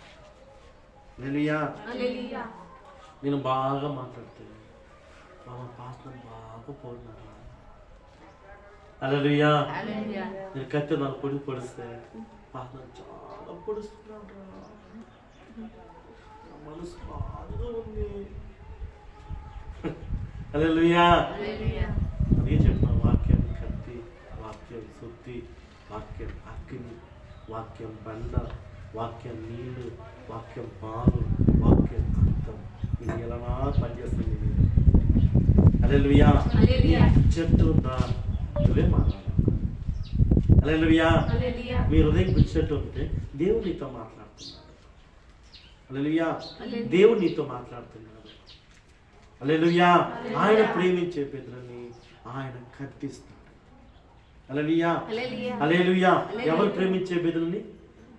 హల్లెలూయా. నేను బాగా మాట్లాడుతాను, మా పాస్టర్ బాగా పోతున్నాను. హల్లెలూయా. నేను కత్తి నాకు పొడిస్తే పాస్టర్ చాలా పొడుస్తున్నాడు. మనసు బాగా ఉంది. హల్లెలూయా. అదే చెప్పిన వాక్యం కత్తి, వాక్యం సుత్తి, వాక్యం అగ్ని, వాక్యం బండ, వాక్యం నీళ్లు, వాక్యం పాలు, వాక్యం అర్థం. ఇది ఎలా పనిచేస్తుంది? హల్లెలూయా. చెట్టు ఉందా? నువ్వే మాట్లాడాలి. హల్లెలూయా. మీ హృదయం గుర్చెట్టు ఉంటే దేవుడు నీతో మాట్లాడుతున్నాడు. హల్లెలూయా. దేవుడు నీతో మాట్లాడుతున్నాడు. హల్లెలూయా. ఆయన ప్రేమించే బిడ్డలని ఆయన కత్తిస్తాడు. హల్లెలూయా. హల్లెలూయా. ఎవరు ప్రేమించే బిడ్డలని?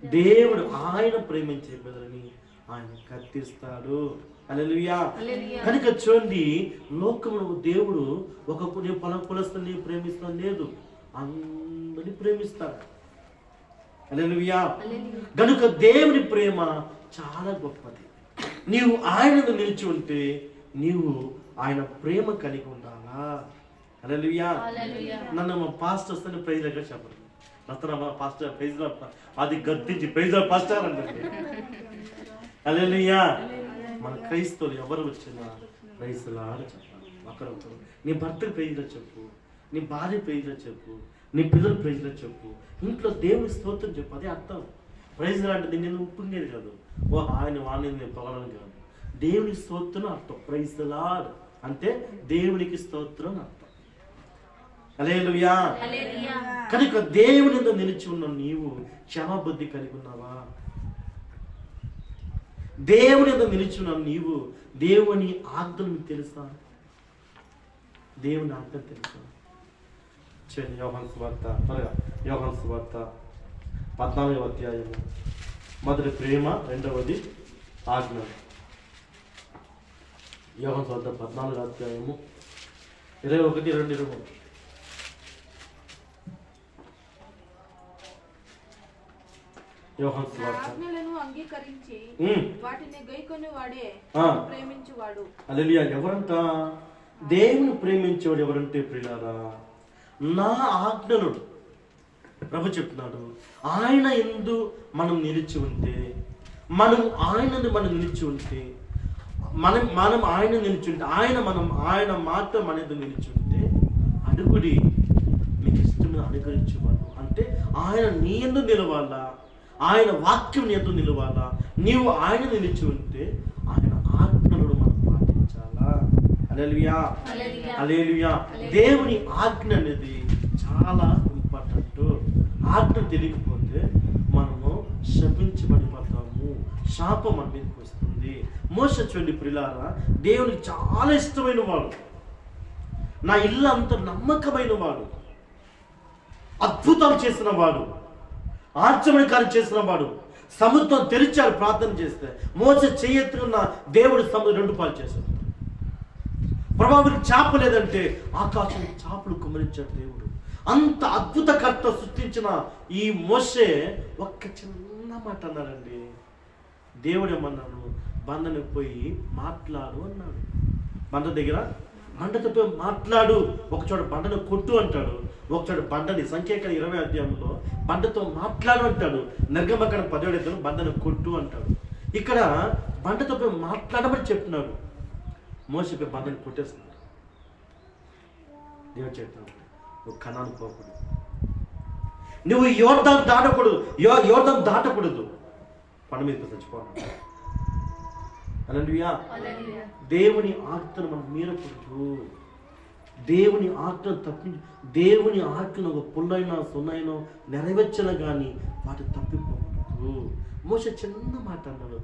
దేవుడు. ఆయన ప్రేమించే బిడ్డలని ఆయన కత్తిస్తాడు. హల్లెలూయా. కనుక చూడండి, లోకమును దేవుడు ఒక కులస్తుని ప్రేమిస్తాను లేదు, అందరిని ప్రేమిస్తాడు. హల్లెలూయా. కనుక దేవుని ప్రేమ చాలా గొప్పది. నీవు ఆయనను నిలిచి ఉంటే నీవు ఆయన ప్రేమ కలిగి ఉండాలా. హల్లెలూయా. నన్ను మా పాస్టర్స్ అని ప్రైజ్ దగ్గర చెప్పండి. రత్న పాస్టర్ ప్రైజ్ అది గద్దించి ప్రైజ్ పాస్టర్ అంటే. హల్లెలూయా. మన క్రైస్తవులు ఎవరు వచ్చినా ప్రైజ్లా అని చెప్పాలి. ఒకరొకరు నీ భర్తకు ప్రైజ్లో చెప్పు, నీ భార్య ప్రైజ్లో చెప్పు, నీ పిల్లలు ప్రైజ్లో చెప్పు, ఇంట్లో దేవుని స్తోత్రం చెప్పు. అదే అర్థం. ప్రైజ్ లాంటిది నేను ఉప్పుంగేది కాదు, ఓ ఆయన వాణి నేను పొగడని కాదు. దేవుని స్తోత్రం అర్థం. ప్రైజ్ ది లార్డ్ అంటే దేవునికి స్తోత్రం అర్థం. హల్లెలూయా. కనుక దేవుని యందు నిలిచి ఉన్న నీవు క్షమాబుద్ధి కలిగి ఉన్నావా? దేవుని యందు నిలిచి ఉన్న నీవు దేవుని ఆజ్ఞలు తెలుసా? దేవుని ఆజ్ఞ తెలుసా? చూడండి యోహాను సువార్త, త్వరగా యోహాను సువార్త 14వ అధ్యాయము. మొదటి ప్రేమ, రెండవది ఆజ్ఞ. యోహాను సువార్త 14వ అధ్యాయము 21, 22, 23. యోహాను సువార్త. ఆజ్ఞలను అంగీకరించి వాటిని గైకొని వాడే ప్రేమించువాడు. హల్లెలూయా. ఎవరంట? దేవుని ప్రేమించేవాడు ఎవరంటే ప్రియులారా, నా ఆజ్ఞను ప్రభు చెప్తున్నాడు. ఆయన యందు మనం నిలిచి ఉంటే, మనం ఆయనను మనం నిలిచి ఉంటే, మనం ఆయన నిలిచి ఉంటే, ఆయన మాట మన యందు నిలిచి ఉంటే, అడుగుడి మీకు ఇష్టమైన అనుగ్రహించేవాడు. అంటే ఆయన నీ యందు నిలవాలా, ఆయన వాక్యం నీ యందు నిలవాలా. నీవు ఆయన నిలిచి ఉంటే ఆయన ఆజ్ఞలను మనం పాటించాలా. హల్లెలూయా. హల్లెలూయా. దేవుని ఆజ్ఞ అనేది చాలా ఇంపార్టెంట్. ఆజ్ఞ తెలియకపోతే మనము శపించబడిపోతాము, శాపం మన మీదకి వస్తుంది. మోషే చూడండి ప్రియులారా, దేవునికి చాలా ఇష్టమైన వాడు, నా ఇల్లు అంత నమ్మకమైన వాడు. అద్భుతాలు చేసిన వాడు, ఆశ్చర్య కార్యం చేసిన వాడు. సముద్రం తెరిచాడు ప్రార్థన చేస్తే. మోసే చేయెత్తుకున్న దేవుడు సముద్రం 2 పాలు చేశాడు. ప్రభావికి చేప లేదంటే ఆకాశం చేపలు కుమరించాడు దేవుడు. అంత అద్భుతకర్త సృష్టించిన ఈ మోసే ఒక్క చిన్న మాట అన్నాడండి. దేవుడు ఏమన్నాడు? బండను పోయి మాట్లాడు అన్నాడు. బండ దగ్గర బండతో పోయి మాట్లాడు. ఒకచోట బండను కొట్టు అంటాడు, ఒకచోట బండని సంఖ్యాకాండం 20వ అధ్యాయంలో బండతో మాట్లాడు అంటాడు. నిర్గమకాండం 10వ అధ్యాయంలో బండను కొట్టు అంటాడు. ఇక్కడ బండతో పోయి మాట్లాడమని చెప్తున్నాడు. మోసే బండను కొట్టేస్తున్నాడు. దేవుడు చెప్తున్నాడు, నువ్వు కనాను పోకూడదు, నువ్వు యోర్దాను దాటకూడదు, యోర్దాను దాటకూడదు, పండు మీద చచ్చిపోవాలి. హల్లెలూయా. దేవుని ఆజ్ఞను మనం మీరకూడదు. దేవుని ఆజ్ఞను తప్పించి, దేవుని ఆజ్ఞను ఒక పుల్లైనా సున్నైనా నెరవేర్చన కానీ వాటి తప్పిపోకూడదు. మోసే చిన్న మాట అన్నాడు.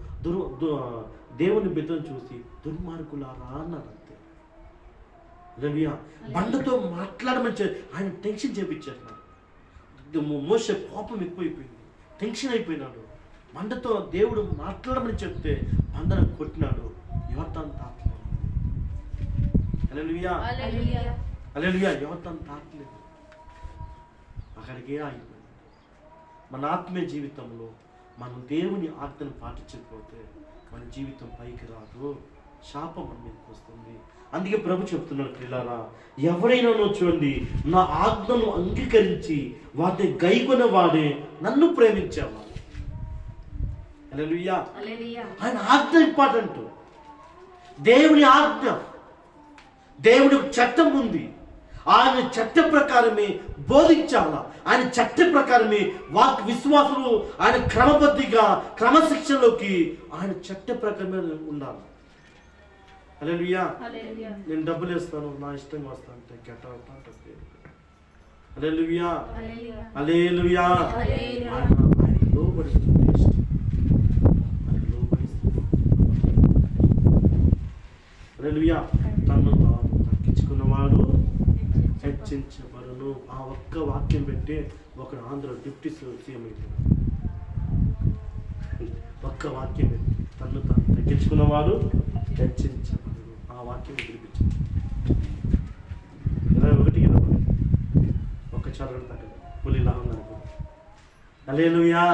దేవుని బిడ్డను చూసి దుర్మార్గులారా అన్నాడు అంతే. హల్లెలూయా. బండతో మాట్లాడమని ఆయన టెన్షన్ చేపించాడు. మోసే కోపం ఎక్కువైపోయింది, టెన్షన్ అయిపోయినాడు. బండతో దేవుడు మాట్లాడమని చెప్తే బండను కొట్టినాడు. యోర్దాను తాకలేదు. హల్లెలూయా. హల్లెలూయా. యోర్దాను తాకలేదు, అక్కడికే ఆగిపోయింది. మన ఆత్మీయ జీవితంలో మనం దేవుని ఆజ్ఞను పాటించకపోతే మన జీవితం పైకి రాదు, శాపం మన మీదకి వస్తుంది. అందుకే ప్రభు చెప్తున్నాడు, ప్రియులారా, ఎవరైనా చూడండి, నా ఆజ్ఞను అంగీకరించి వాటిని గైకొనే వాడే నన్ను ప్రేమించేవాడు. హల్లెలూయా. ఆయన ఆజ్ఞ ఇంపార్టెంట్. దేవుని ఆజ్ఞ, దేవుని చట్టం ఉంది. ఆయన చట్ట ప్రకారమే బోధించాల. ఆయన చట్ట ప్రకారమే వాక్ విశ్వాసులు ఆయన క్రమబద్ధిగా క్రమశిక్షణలోకి ఆయన చట్ట ప్రకారమే ఉండాలి. హల్లెలూయా. నేను డబ్బులు వేస్తాను, నా ఇష్టంగా వస్తాను అంటే గెట్ అవుట్ అంటే. హల్లెలూయా. హల్లెలూయా. ఆయన లోబడిస్తుంది. హల్లెలూయా. తను తాను తగ్గించుకున్నవాడు హెచ్చించబడును. ఆ ఒక్క వాక్యం పెట్టి ఒకడు ఆంధ్ర డిప్యూటీ సీఎం అయిపోయాడు. ఒక్క వాక్యం పెట్టి తను తాను తగ్గించుకున్నవాడు హెచ్చించబడును. ఆ వాక్యం వినిపించింది. 21 ఒక్క చదవడం తగ్గదు. పులి లాభం అనుకో. హల్లెలూయా.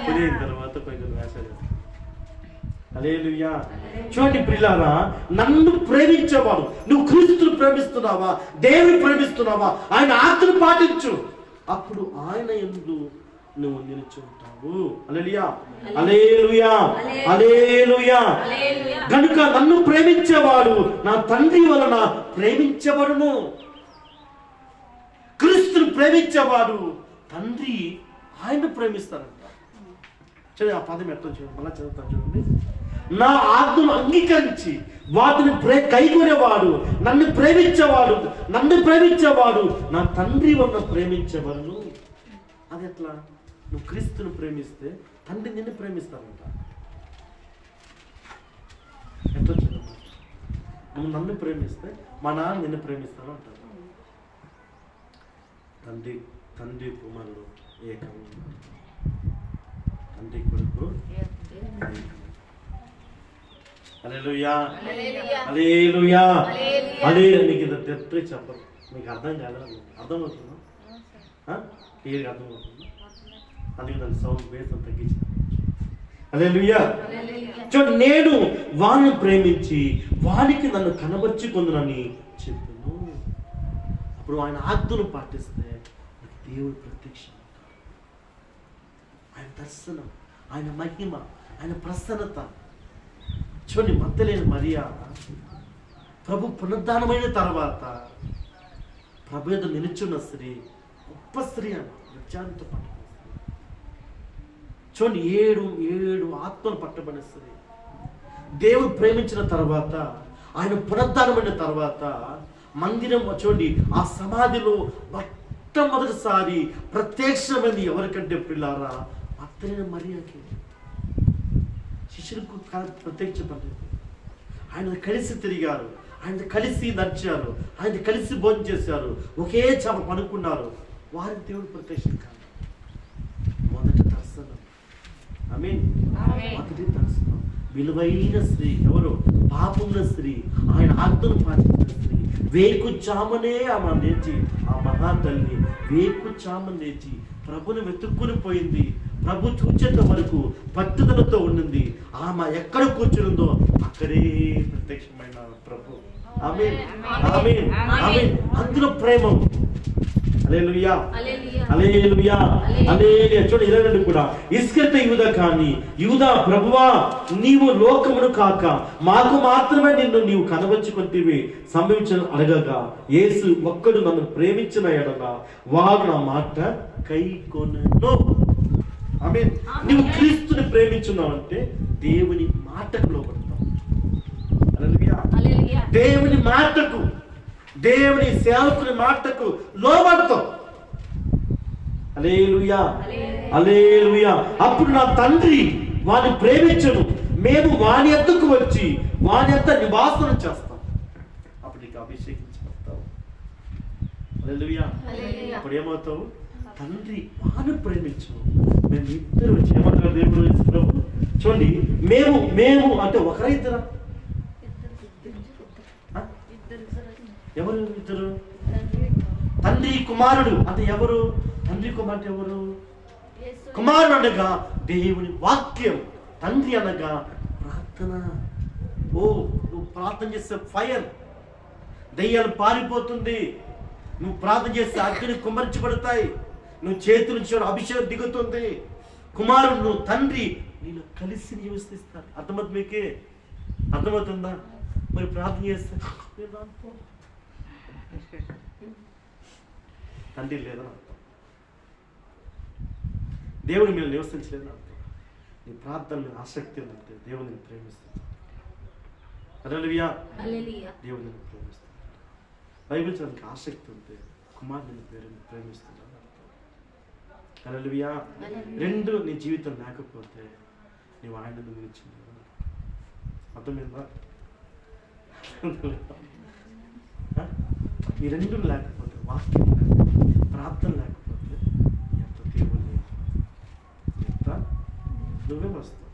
పులి అయిన తర్వాత కొంచెం వేసాడు. హల్లెలూయా. చూడండి ప్రియులారా, నన్ను ప్రేమించేవాడు, నువ్వు క్రీస్తును ప్రేమిస్తున్నావా, దేవుని ప్రేమిస్తున్నావా, ఆయన ఆజ్ఞను పాటించు, అప్పుడు ఆయన యందు నువ్వు నిలిచి ఉంటావు. హల్లెలూయా. హల్లెలూయా. హల్లెలూయా. గనుక నన్ను ప్రేమించేవాడు నా తండ్రి వలన ప్రేమించబడును. క్రీస్తును ప్రేమించేవాడు తండ్రి ఆయన ప్రేమిస్తారంట. చూడండి ఆ పదం ఎట్లా చూడండి, మళ్ళా చదువుతాను చూడండి. నా ఆజ్ఞను అంగీకరించి వాటిని కైకొనేవాడు నన్ను ప్రేమించేవాడు, నన్ను ప్రేమించేవాడు నా తండ్రి వలన ప్రేమించేవాడు. అది ఎట్లా? నువ్వు క్రీస్తును ప్రేమిస్తే తండ్రి నిన్ను ప్రేమిస్తారంట. ఎట్లా చూడమ్మా, నువ్వు నన్ను ప్రేమిస్తే మా నాన్న నిన్ను ప్రేమిస్తాను అంటారు. తండ్రి కుమారుడు ఏకం, తండ్రి కొడుకు. హల్లెలూయా. హల్లెలూయా. హల్లెలూయా. నీకు ఇది తెప్పి చెప్పరు, మీకు అర్థం కాలేదు. అర్థమవుతుందా? క్లియర్గా అర్థమవుతుందా? అందుకే దాని సౌండ్ బేస్ తగ్గించి. హల్లెలూయా. చూడండి, నేను వాడిని ప్రేమించి వానికి నన్ను కనబర్చుకుందునని చెప్పాను. అప్పుడు ఆయన ఆజ్ఞను పాటిస్తే దేవుడు ప్రత్యక్షం, ఆయన దర్శనం, ఆయన మహిమ, ఆయన ప్రసన్నత. చూడండి, మత్తలేని మరియా ప్రభు పునరుద్ధానమైన తర్వాత ప్రభు మీద నిలుచున్న స్త్రీ, గొప్ప స్త్రీ అని విచారంతో పట్టుకున్న స్త్రీ. చూడండి, ఏడు ఆత్మలు పట్టబడిన స్త్రీ. దేవుడు ప్రేమించిన తర్వాత, ఆయన పునరుద్ధానమైన తర్వాత మందిరం చూడండి, ఆ సమాధిలో మొట్టమొదటిసారి ప్రత్యక్షమైంది ఎవరికంటే పిల్లారా, మత్తలేని మరియాకి. శిష్యులకు ప్రత్యక్షపడలేదు. ఆయన కలిసి తిరిగారు, ఆయన కలిసి నడిచారు, ఆయన కలిసి భోజనం చేశారు, ఒకే చాప పనుకున్నారు, వారికి దేవుడు ప్రత్యక్షం కాదు. మొదట దర్శనం. ఆమేన్. మొదటి దర్శనం. విలువైన స్త్రీ ఎవరు? పాపముల స్త్రీ, ఆయన ఆజ్ఞను పాటించిన స్త్రీ. వేకుచామనే ఆమె లేచి, ఆ మహాతల్లి వేకుచామని లేచి ప్రభుని వెతుక్కుని పోయింది. ప్రభు చూచేంత వరకు పట్టుదలతో ఉండింది. ఆమె ఎక్కడ కూర్చుందో అక్కడే ప్రత్యక్షమైన ప్రభు. ఆమేన్, ఆమేన్, ఆమేన్. అందులో ప్రేమ. హల్లెలూయా, హల్లెలూయా, హల్లెలూయా. చూడండి 22 కూడా. ఇస్కరియోతు యూదా కానీ, యూదా ప్రభువా నీవు లోకమును కాక మాకు మాత్రమే నిన్ను నీవు కనబరుచుకొంటివి సంభవించను అడగగా, యేసు ఒక్కడు నన్ను ప్రేమించిన ఎడల వాడు నా మాట కైకొనెను. ఆమేన్. నీవు క్రీస్తుని ప్రేమించున్నావంటే దేవుని మాటకు లోబడతావు. హల్లెలూయా. దేవుని మాటకు, దేవుని సేవకుని మాటకు లోబడతాం. హల్లెలూయా, హల్లెలూయా. అప్పుడు నా తండ్రి వాని ప్రేమించను, మేము వాని ఎద్దకు వచ్చి వాని ఎద్ద నివాసన చేస్తాం. అప్పుడు నీకు అభిషేకించబడతావు. హల్లెలూయా. అప్పుడు ఏమవుతావు? తండ్రి వాని ప్రేమించను, మేము ఇద్దరు వచ్చి ఏమంటారు దేవుడు ప్రభు? చూడండి, మేము అంటే ఒకరైద్దరా? ఎవరు ఇద్దరు? తండ్రి కుమారుడు అంటే ఎవరు? తండ్రి కుమారుడు ఎవరు? కుమారుడు అనగా దేవుని వాక్యం, తండ్రి అనగా ప్రార్థన. ఓ నువ్వు ప్రార్థన చేస్తే ఫైర్, దయ్యాలు పారిపోతుంది. నువ్వు ప్రార్థన చేస్తే అగ్ని కుమర్చబడతాయి. నువ్వు చేతుల నుంచి అభిషేకం దిగుతుంది. కుమారుడు నువ్వు తండ్రి నేను కలిసి నివసిస్తారు. అర్థమవుతుంది మీకే? అర్థమవుతుందా? మరి ప్రార్థన చేస్తే తండ్రి లేదని అర్థం, దేవుని మీద నివసించలేదని అర్థం. నీ ప్రార్థన మీద ఆసక్తి ఉందంటే దేవుని ప్రేమిస్తుంది. హల్లెలూయా, దేవుని ప్రేమిస్తుంది. బైబిల్ చదవడానికి ఆసక్తి ఉంటే కుమారుని ప్రేమిస్తున్నాను అర్థం. హల్లెలూయా. రెండు నీ జీవితం లేకపోతే నీవు ఆయన నిలిచింది. అర్థమైందా? ఈ రెండు లేకపోతే, వాక్యం లేకపోతే, ప్రార్థన లేకపోతే ఎంత దేవుడు లేదు, ఎంత నువ్వే వస్తావు.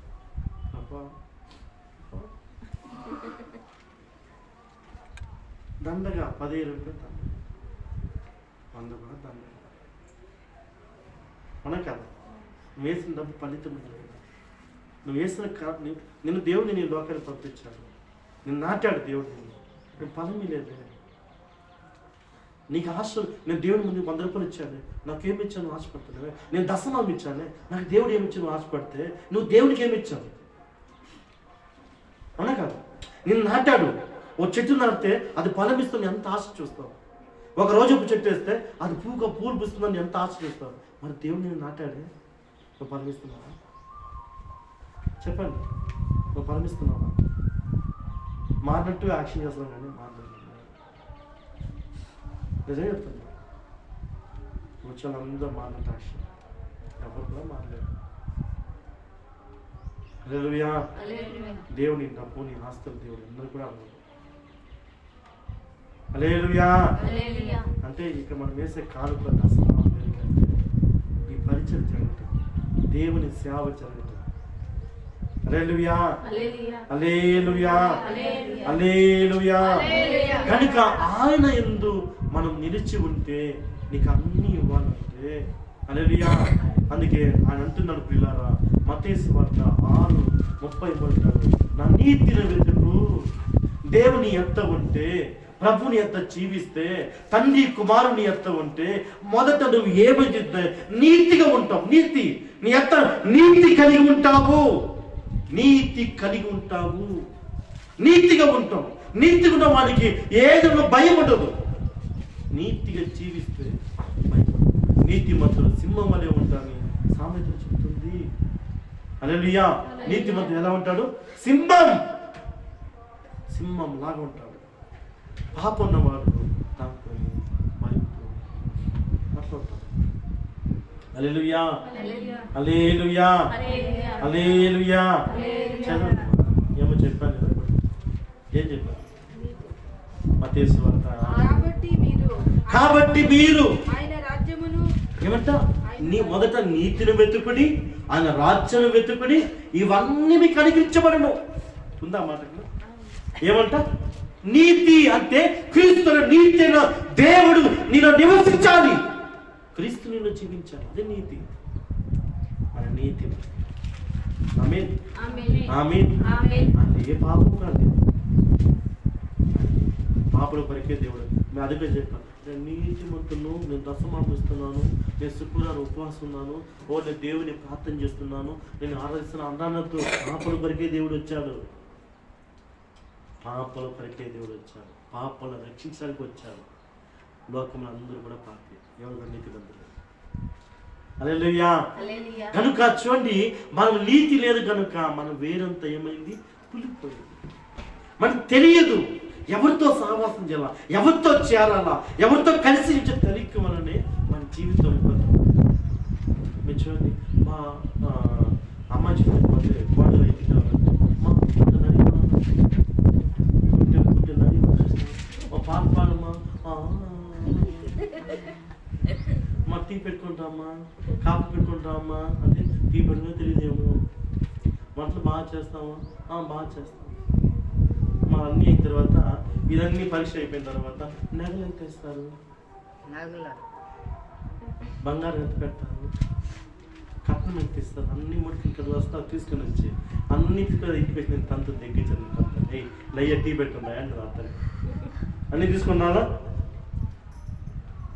దండగా 10,000 దండగా 100 కూడా దండగా. మన కదా నువ్వు వేసిన డబ్బు ఫలితం ఉంది. నువ్వు వేసిన నిన్ను దేవుడిని నీ లోకాన్ని పంపించాడు, నేను నాటాడు దేవుడు, నేను ఫలం లేదు. నీకు ఆశ, నేను దేవుడి ముందు 100 రూపాయలు ఇచ్చాను, నాకేమి ఇచ్చాను ఆశపడుతున్నావే. నేను దశమాలు ఇచ్చానే, నాకు దేవుడు ఏమి ఇచ్చాను ఆశపడితే నువ్వు దేవుడికి ఏమి ఇచ్చావు? అవునా కాదు? నేను నాటాడు. ఓ చెట్టు నాటితే అది ఫలం ఇస్తుంది, ఎంత ఆశ చూస్తావు. ఒక రోజు చెట్టు వేస్తే అది పూలు పూస్తుందని ఎంత ఆశ చూస్తావు. మరి దేవుడు నేను నాటాడే, నువ్వు ఫలం ఇస్తున్నావా? చెప్పండి, నువ్వు ఫలం ఇస్తున్నావా? మారినట్టు యాక్షన్ చేస్తాం కానీ మారినట్టు నిజంగా చెప్తాను. వచ్చే అందరూ మారినట్టు యాక్షన్, ఎవరు కూడా మారలేదు. హల్లెలూయా. దేవుని డబ్బు, నీ ఆస్తులు దేవుడు అందరూ కూడా అన్నారు. హల్లెలూయా. అంటే ఇక్కడ మనం వేసే కానుక దశమాలు ఈ పరిచయం జరుగుతుంది, దేవుని సేవ జరుగుతుంది. హల్లెలూయా, హల్లెలూయా, హల్లెలూయా. కనుక ఆయన యందు మనం నిలిచి ఉంటే నీకు అన్ని ఇవ్వాలంటే. హల్లెలూయా. అందుకే ఆయన అంటున్నాడు ప్రియులారా, మత్తయి సువార్త 6:30 నా నీతిని వెతుకు. దేవుని ఎత్త ఉంటే, ప్రభుని ఎత్త జీవిస్తే, తండ్రి కుమారుని ఎత్త ఉంటే మొదట నువ్వు ఏమైతే నీతిగా ఉంటావు. నీతి నీ ఎత్త నీతి కలిగి ఉంటావు, నీతి కలిగి ఉంటావు, నీతిగా ఉంటావు. నీతిగా ఉన్న వాడికి ఏదో భయం ఉండదు. నీతిగా జీవిస్తే నీతి మంతులు సింహం వలె ఉంటారని సామెత చెప్తుంది. హల్లెలూయా. నీతి మంతుడు ఎలా ఉంటాడు? సింహం లాగా ఉంటాడు. పాపం ఉన్నవాడు దాంతో భయంతో అట్లా ఉంటాడు. హల్లెలూయా, హల్లెలూయా, హల్లెలూయా. చదవండి, ఏమో చెప్పాను కదా. ఏం చెప్పాను? మత్తయి సువార్త. కాబట్టి మీరు ఆయన రాజ్యమును ఏమంట? నీ మొదట నీతిని వెతుకుడి, ఆయన రాజ్యం వెతుకుడి, ఇవన్నీ మీకు అనుగ్రహించబడను. ఉందా మాట? ఏమంట? నీతి అంటే క్రీస్తు నీతి అయిన దేవుడు నీలో నివసించాలి, క్రీస్తు నిన్ను జీవించాలి. అదే నీతి. మన నీతి. ఆమేన్, ఆమేన్, ఆమేన్. అంటే పాపం కాదు, పాపల కొరకే దేవుడు. మేము అదిగా చెప్పాను, నేను నీతిమంతును, నేను దశమాంసం ఇస్తున్నాను, నేను శుక్రవారం ఉపవాసం ఉన్నాను, నేను దేవుని ప్రార్థన చేస్తున్నాను, నేను ఆరాధిస్తున్నాను అన్నానతో పాపల కొరకే దేవుడు వచ్చాడు. పాపల కొరకే దేవుడు వచ్చాడు. పాపలను రక్షించడానికి వచ్చాడు. లోకంలో అందరూ కూడా పాపి, ఎవరు నీతిమంతులు. హల్లెలూయా. కనుక చూడండి, మనం నీతి లేదు కనుక మనం వేరంతా ఏమైంది? పులిపోయింది. మనకు తెలియదు ఎవరితో సహవాసం చేయాలా, ఎవరితో చేరాలా, ఎవరితో కలిసి తెలియక వలనే మన జీవితం మీరు చూడండి. మా అమ్మాయి చెప్పకపోతే కోడలు పాట పాడమ్మా, మా టీ పెట్టుకుంటామా, కాఫీ పెట్టుకుంటామా అంటే టీ పెట్టుకుని తెలియదేమో, వంటలు బాగా చేస్తామా, బాగా చేస్తాం. మా అన్నీ అయిన తర్వాత ఇదన్నీ పరీక్ష అయిపోయిన తర్వాత నగలు ఎంత ఇస్తారు, బంగారం ఎంత పెడతారు, కట్నం ఎంత ఇస్తారు, అన్ని ముడికి ఇక్కడ వస్తారు తీసుకుని వచ్చి అన్నిటి కూడా ఇంటికి పెట్టి నేను తంత దగ్గరించాను. తంత లయ్య టీ పెట్టుకుంటా అంటే రాత్రి అన్నీ తీసుకున్నారా?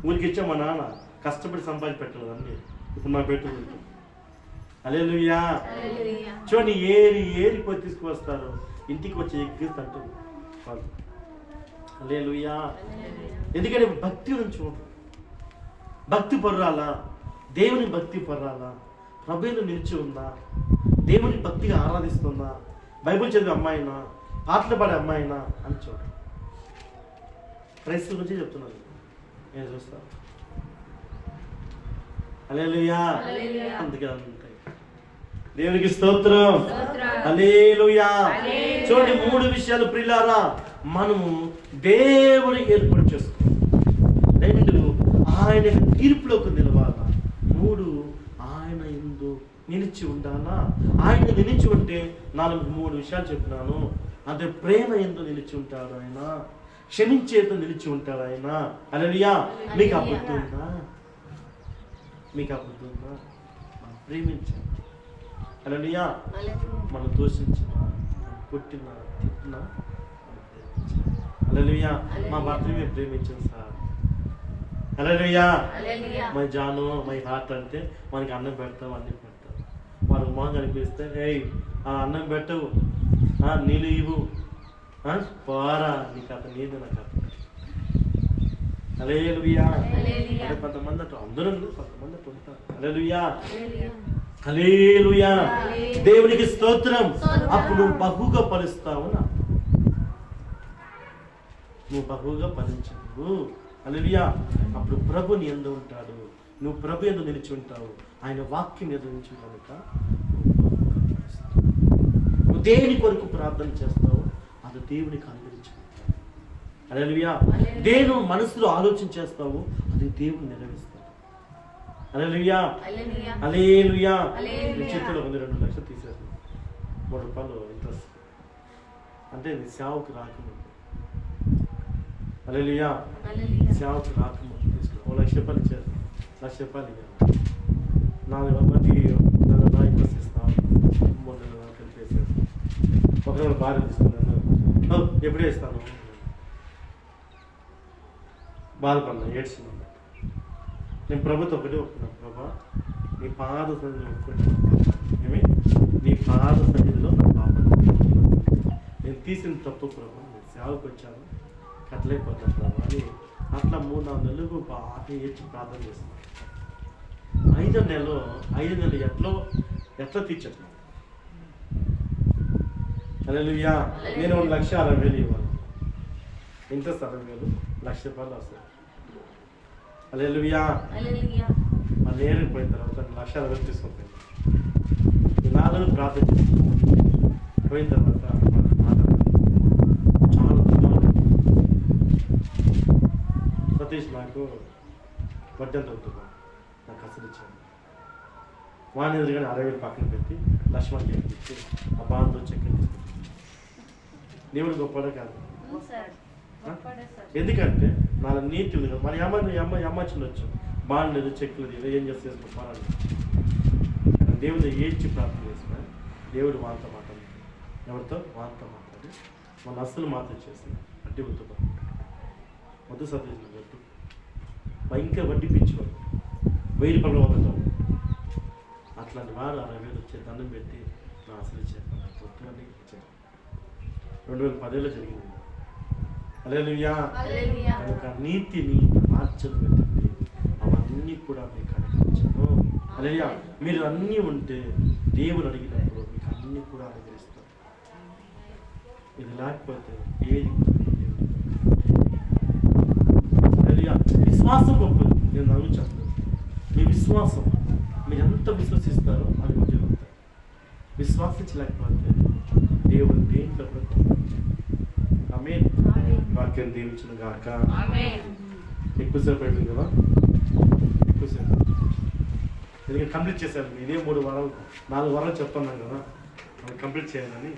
ఊరికి ఇచ్చా మా నాన్న కష్టపడి సంపాదించి పెట్టలేదు అన్నీ, ఇప్పుడు మా పెట్టుకుంటాం. హల్లెలూయా. చూడండి, ఏరిపోయి తీసుకువస్తారు, ఇంటికి వచ్చి ఎగ్గిస్తుంటారు వాళ్ళు. హల్లెలూయా. ఎందుకంటే భక్తి నుంచి భక్తి పర్రాలా, దేవుని భక్తి పర్రాలా, ప్రభువును నిలిచి ఉందా, దేవుని భక్తిగా ఆరాధిస్తుందా, బైబిల్ చదివే అమ్మాయినా, పాటలు పాడే అమ్మాయినా అని చూడ. క్రైస్తవుల గురించి చెప్తున్నాను, నేను చూస్తాను. హల్లెలూయా. అందుకే ఉంటాయి. దేవునికి స్తోత్రం. హల్లెలూయా. చూడండి, 3 విషయాలు ప్రియులారా మనము దేవుని ఏర్పాటు చేసుకోవాలి. 2 ఆయన తీర్పులోకి నిలవాలా. 3 ఆయన యందు నిలిచి ఉండాలా. ఆయన నిలిచి ఉంటే 3 విషయాలు చెప్పినాను. అంటే ప్రేమ యందు నిలిచి ఉంటాడు ఆయన, క్షమించేతో నిలిచి ఉంటాడు ఆయన. హల్లెలూయా. మీకు అబద్ధంగా, మీకు అబద్ధంగా మనం ప్రేమించాలి. హల్లెలూయా. మనం దూషించిన, కొట్టిన, తిట్టిన, హల్లెలూయా. మా భర్తని మేము ప్రేమించాం సార్. హల్లెలూయా. మై జాను, మై హార్ట్ అంటే మనకి అన్నం పెడతాం, అన్నీ పెడతాం. వాళ్ళకి మొహం కనిపిస్తే అన్నం పెట్టవు, నీళ్ళు ఇవ్వు, పోరా నీకు అతను నీది నాకు అతను. హల్లెలూయా. కొంతమంది అటు అందరూ, కొంతమంది అటు ఉంటారు. హల్లెలూయా. హల్లెలూయా. దేవునికి స్తోత్రం. అప్పుడు నువ్వు బహుగా ఫలిస్తావు, నువ్వు బహుగా ఫలించవు. హల్లెలూయా. అప్పుడు ప్రభు నీ యందు ఉంటాడు, నువ్వు ప్రభు యందు నిలిచి ఉంటావు, ఆయన వాక్యం యందు నిలిచి కనుక నువ్వు దేని కొరకు ప్రార్థన చేస్తావు అది దేవునికి అనుగ్రహించుకుంటావు. హల్లెలూయా. దేని మనసులో ఆలోచన చేస్తావు అది దేవుడు నెరవేరుస్తాడు. హల్లెలూయా. హల్లెలూయా. నీ చేతిలో 2 లక్షలు తీసేస్తాను, 3 రూపాయలు ఇంట్రెస్ట్ అంటే నీ సేవకు రాకముందు. హల్లెలూయా. సేవకు రాకముందు తీసుకో, 1 లక్ష రూపాయలు ఇచ్చారు, 1 లక్ష రూపాయలు ఇవ్వాలి. 4 మంది ఇంట్రెస్ట్ ఇస్తాను, 3 నెలలు కలిపేసారు. ఒకరోజు భార్య తీసుకున్నాను, ఎప్పుడే ఇస్తాను, బాధపడినా, ఏడ్చినా. నేను ప్రభుత్వం ఒకటి ఒప్పుకున్నాను, ప్రభా నీ పాద సన్నిధిలో ఒప్పుకుంటున్నాను, ఏమి నీ పాద సన్నిధిలో నా పాపం నేను తీసిన తప్పు ప్రభా, నేను సేవకు వచ్చాను, కట్టలేకపోతాను ప్రభా అని అట్లా 3-4 నెలలు బాగా ఏడ్చి ప్రార్థన చేస్తున్నాను. 5వ నెలలు ఎట్లా తీర్చట్లేదు. హల్లెలూయా. నేను 1,60,000 ఇవ్వాలి, ఇంట్రెస్ట్ 60,000, 1,00,000 రూపాయలు వస్తాయి. హల్లెలూయా. మళ్ళీ ఏరిపోయిన తర్వాత 1,60,000 తీసుకుంటాను. ఈ 4 నెలలు ప్రార్థన చేస్తాను. పోయిన తర్వాత చాలా సతీష్ నాకు వడ్డెంత అవుతున్నా నాకు అసలు ఇచ్చాను. వాడిని ఎదురుగానే 60,000 పక్కన పెట్టి లక్ష్మణ్ ఇచ్చి ఆ బాంతో చెక్ దేవుడు గొప్పడే కాదు. ఎందుకంటే నా నీతి ఉంది కదా. మరి అమ్మాచిండొచ్చు బాండ్ లేదు, చెక్ లేదు, ఏం చేస్తే గొప్ప దేవుడు ఏడ్చి ప్రార్థన చేసిన దేవుడు వాళ్ళతో మాట్లాడి, ఎవరితో వాళ్ళతో మాట్లాడి మన అస్సలు మాత్రం చేసి అడ్డి వద్దు సర్దేసిన వద్దు భయంకర వడ్డీ పిచ్చివాడు 1000 రూపాయలు వదలడం. అట్లాంటి వాడు 60,000 వచ్చే దండం పెట్టి నా అసలు ఇచ్చాను. వద్దు ఇచ్చాను. 2010లో జరిగింది. హల్లెలూయా. కనుక నీతిని మార్చడం వెతకండి, అవన్నీ కూడా మీకు అనుగ్రహించను. హల్లెలూయా. మీరు అన్నీ ఉంటే దేవుడు అడిగినప్పుడు మీకు అన్నీ కూడా అనుగ్రహిస్తారు. ఇది లేకపోతే ఏది విశ్వాసం గొప్పది. నేను నన్ను చెప్తాను, మీ విశ్వాసం మీరు ఎంత విశ్వసిస్తారో అది జరుగుతాయి. విశ్వాసించలేకపోతే దేవుడు దేంట్లో కూడా ఆమేన్. వాక్యం దీవించిన గాక. ఎక్కువసేపు అయిపోయింది కదా, ఎక్కువసేపు ఎందుకంటే కంప్లీట్ చేశాను. ఇదే 3 వారాలు 4 వారాలు చెప్తున్నాను కదా, మనం కంప్లీట్ చేయాలని.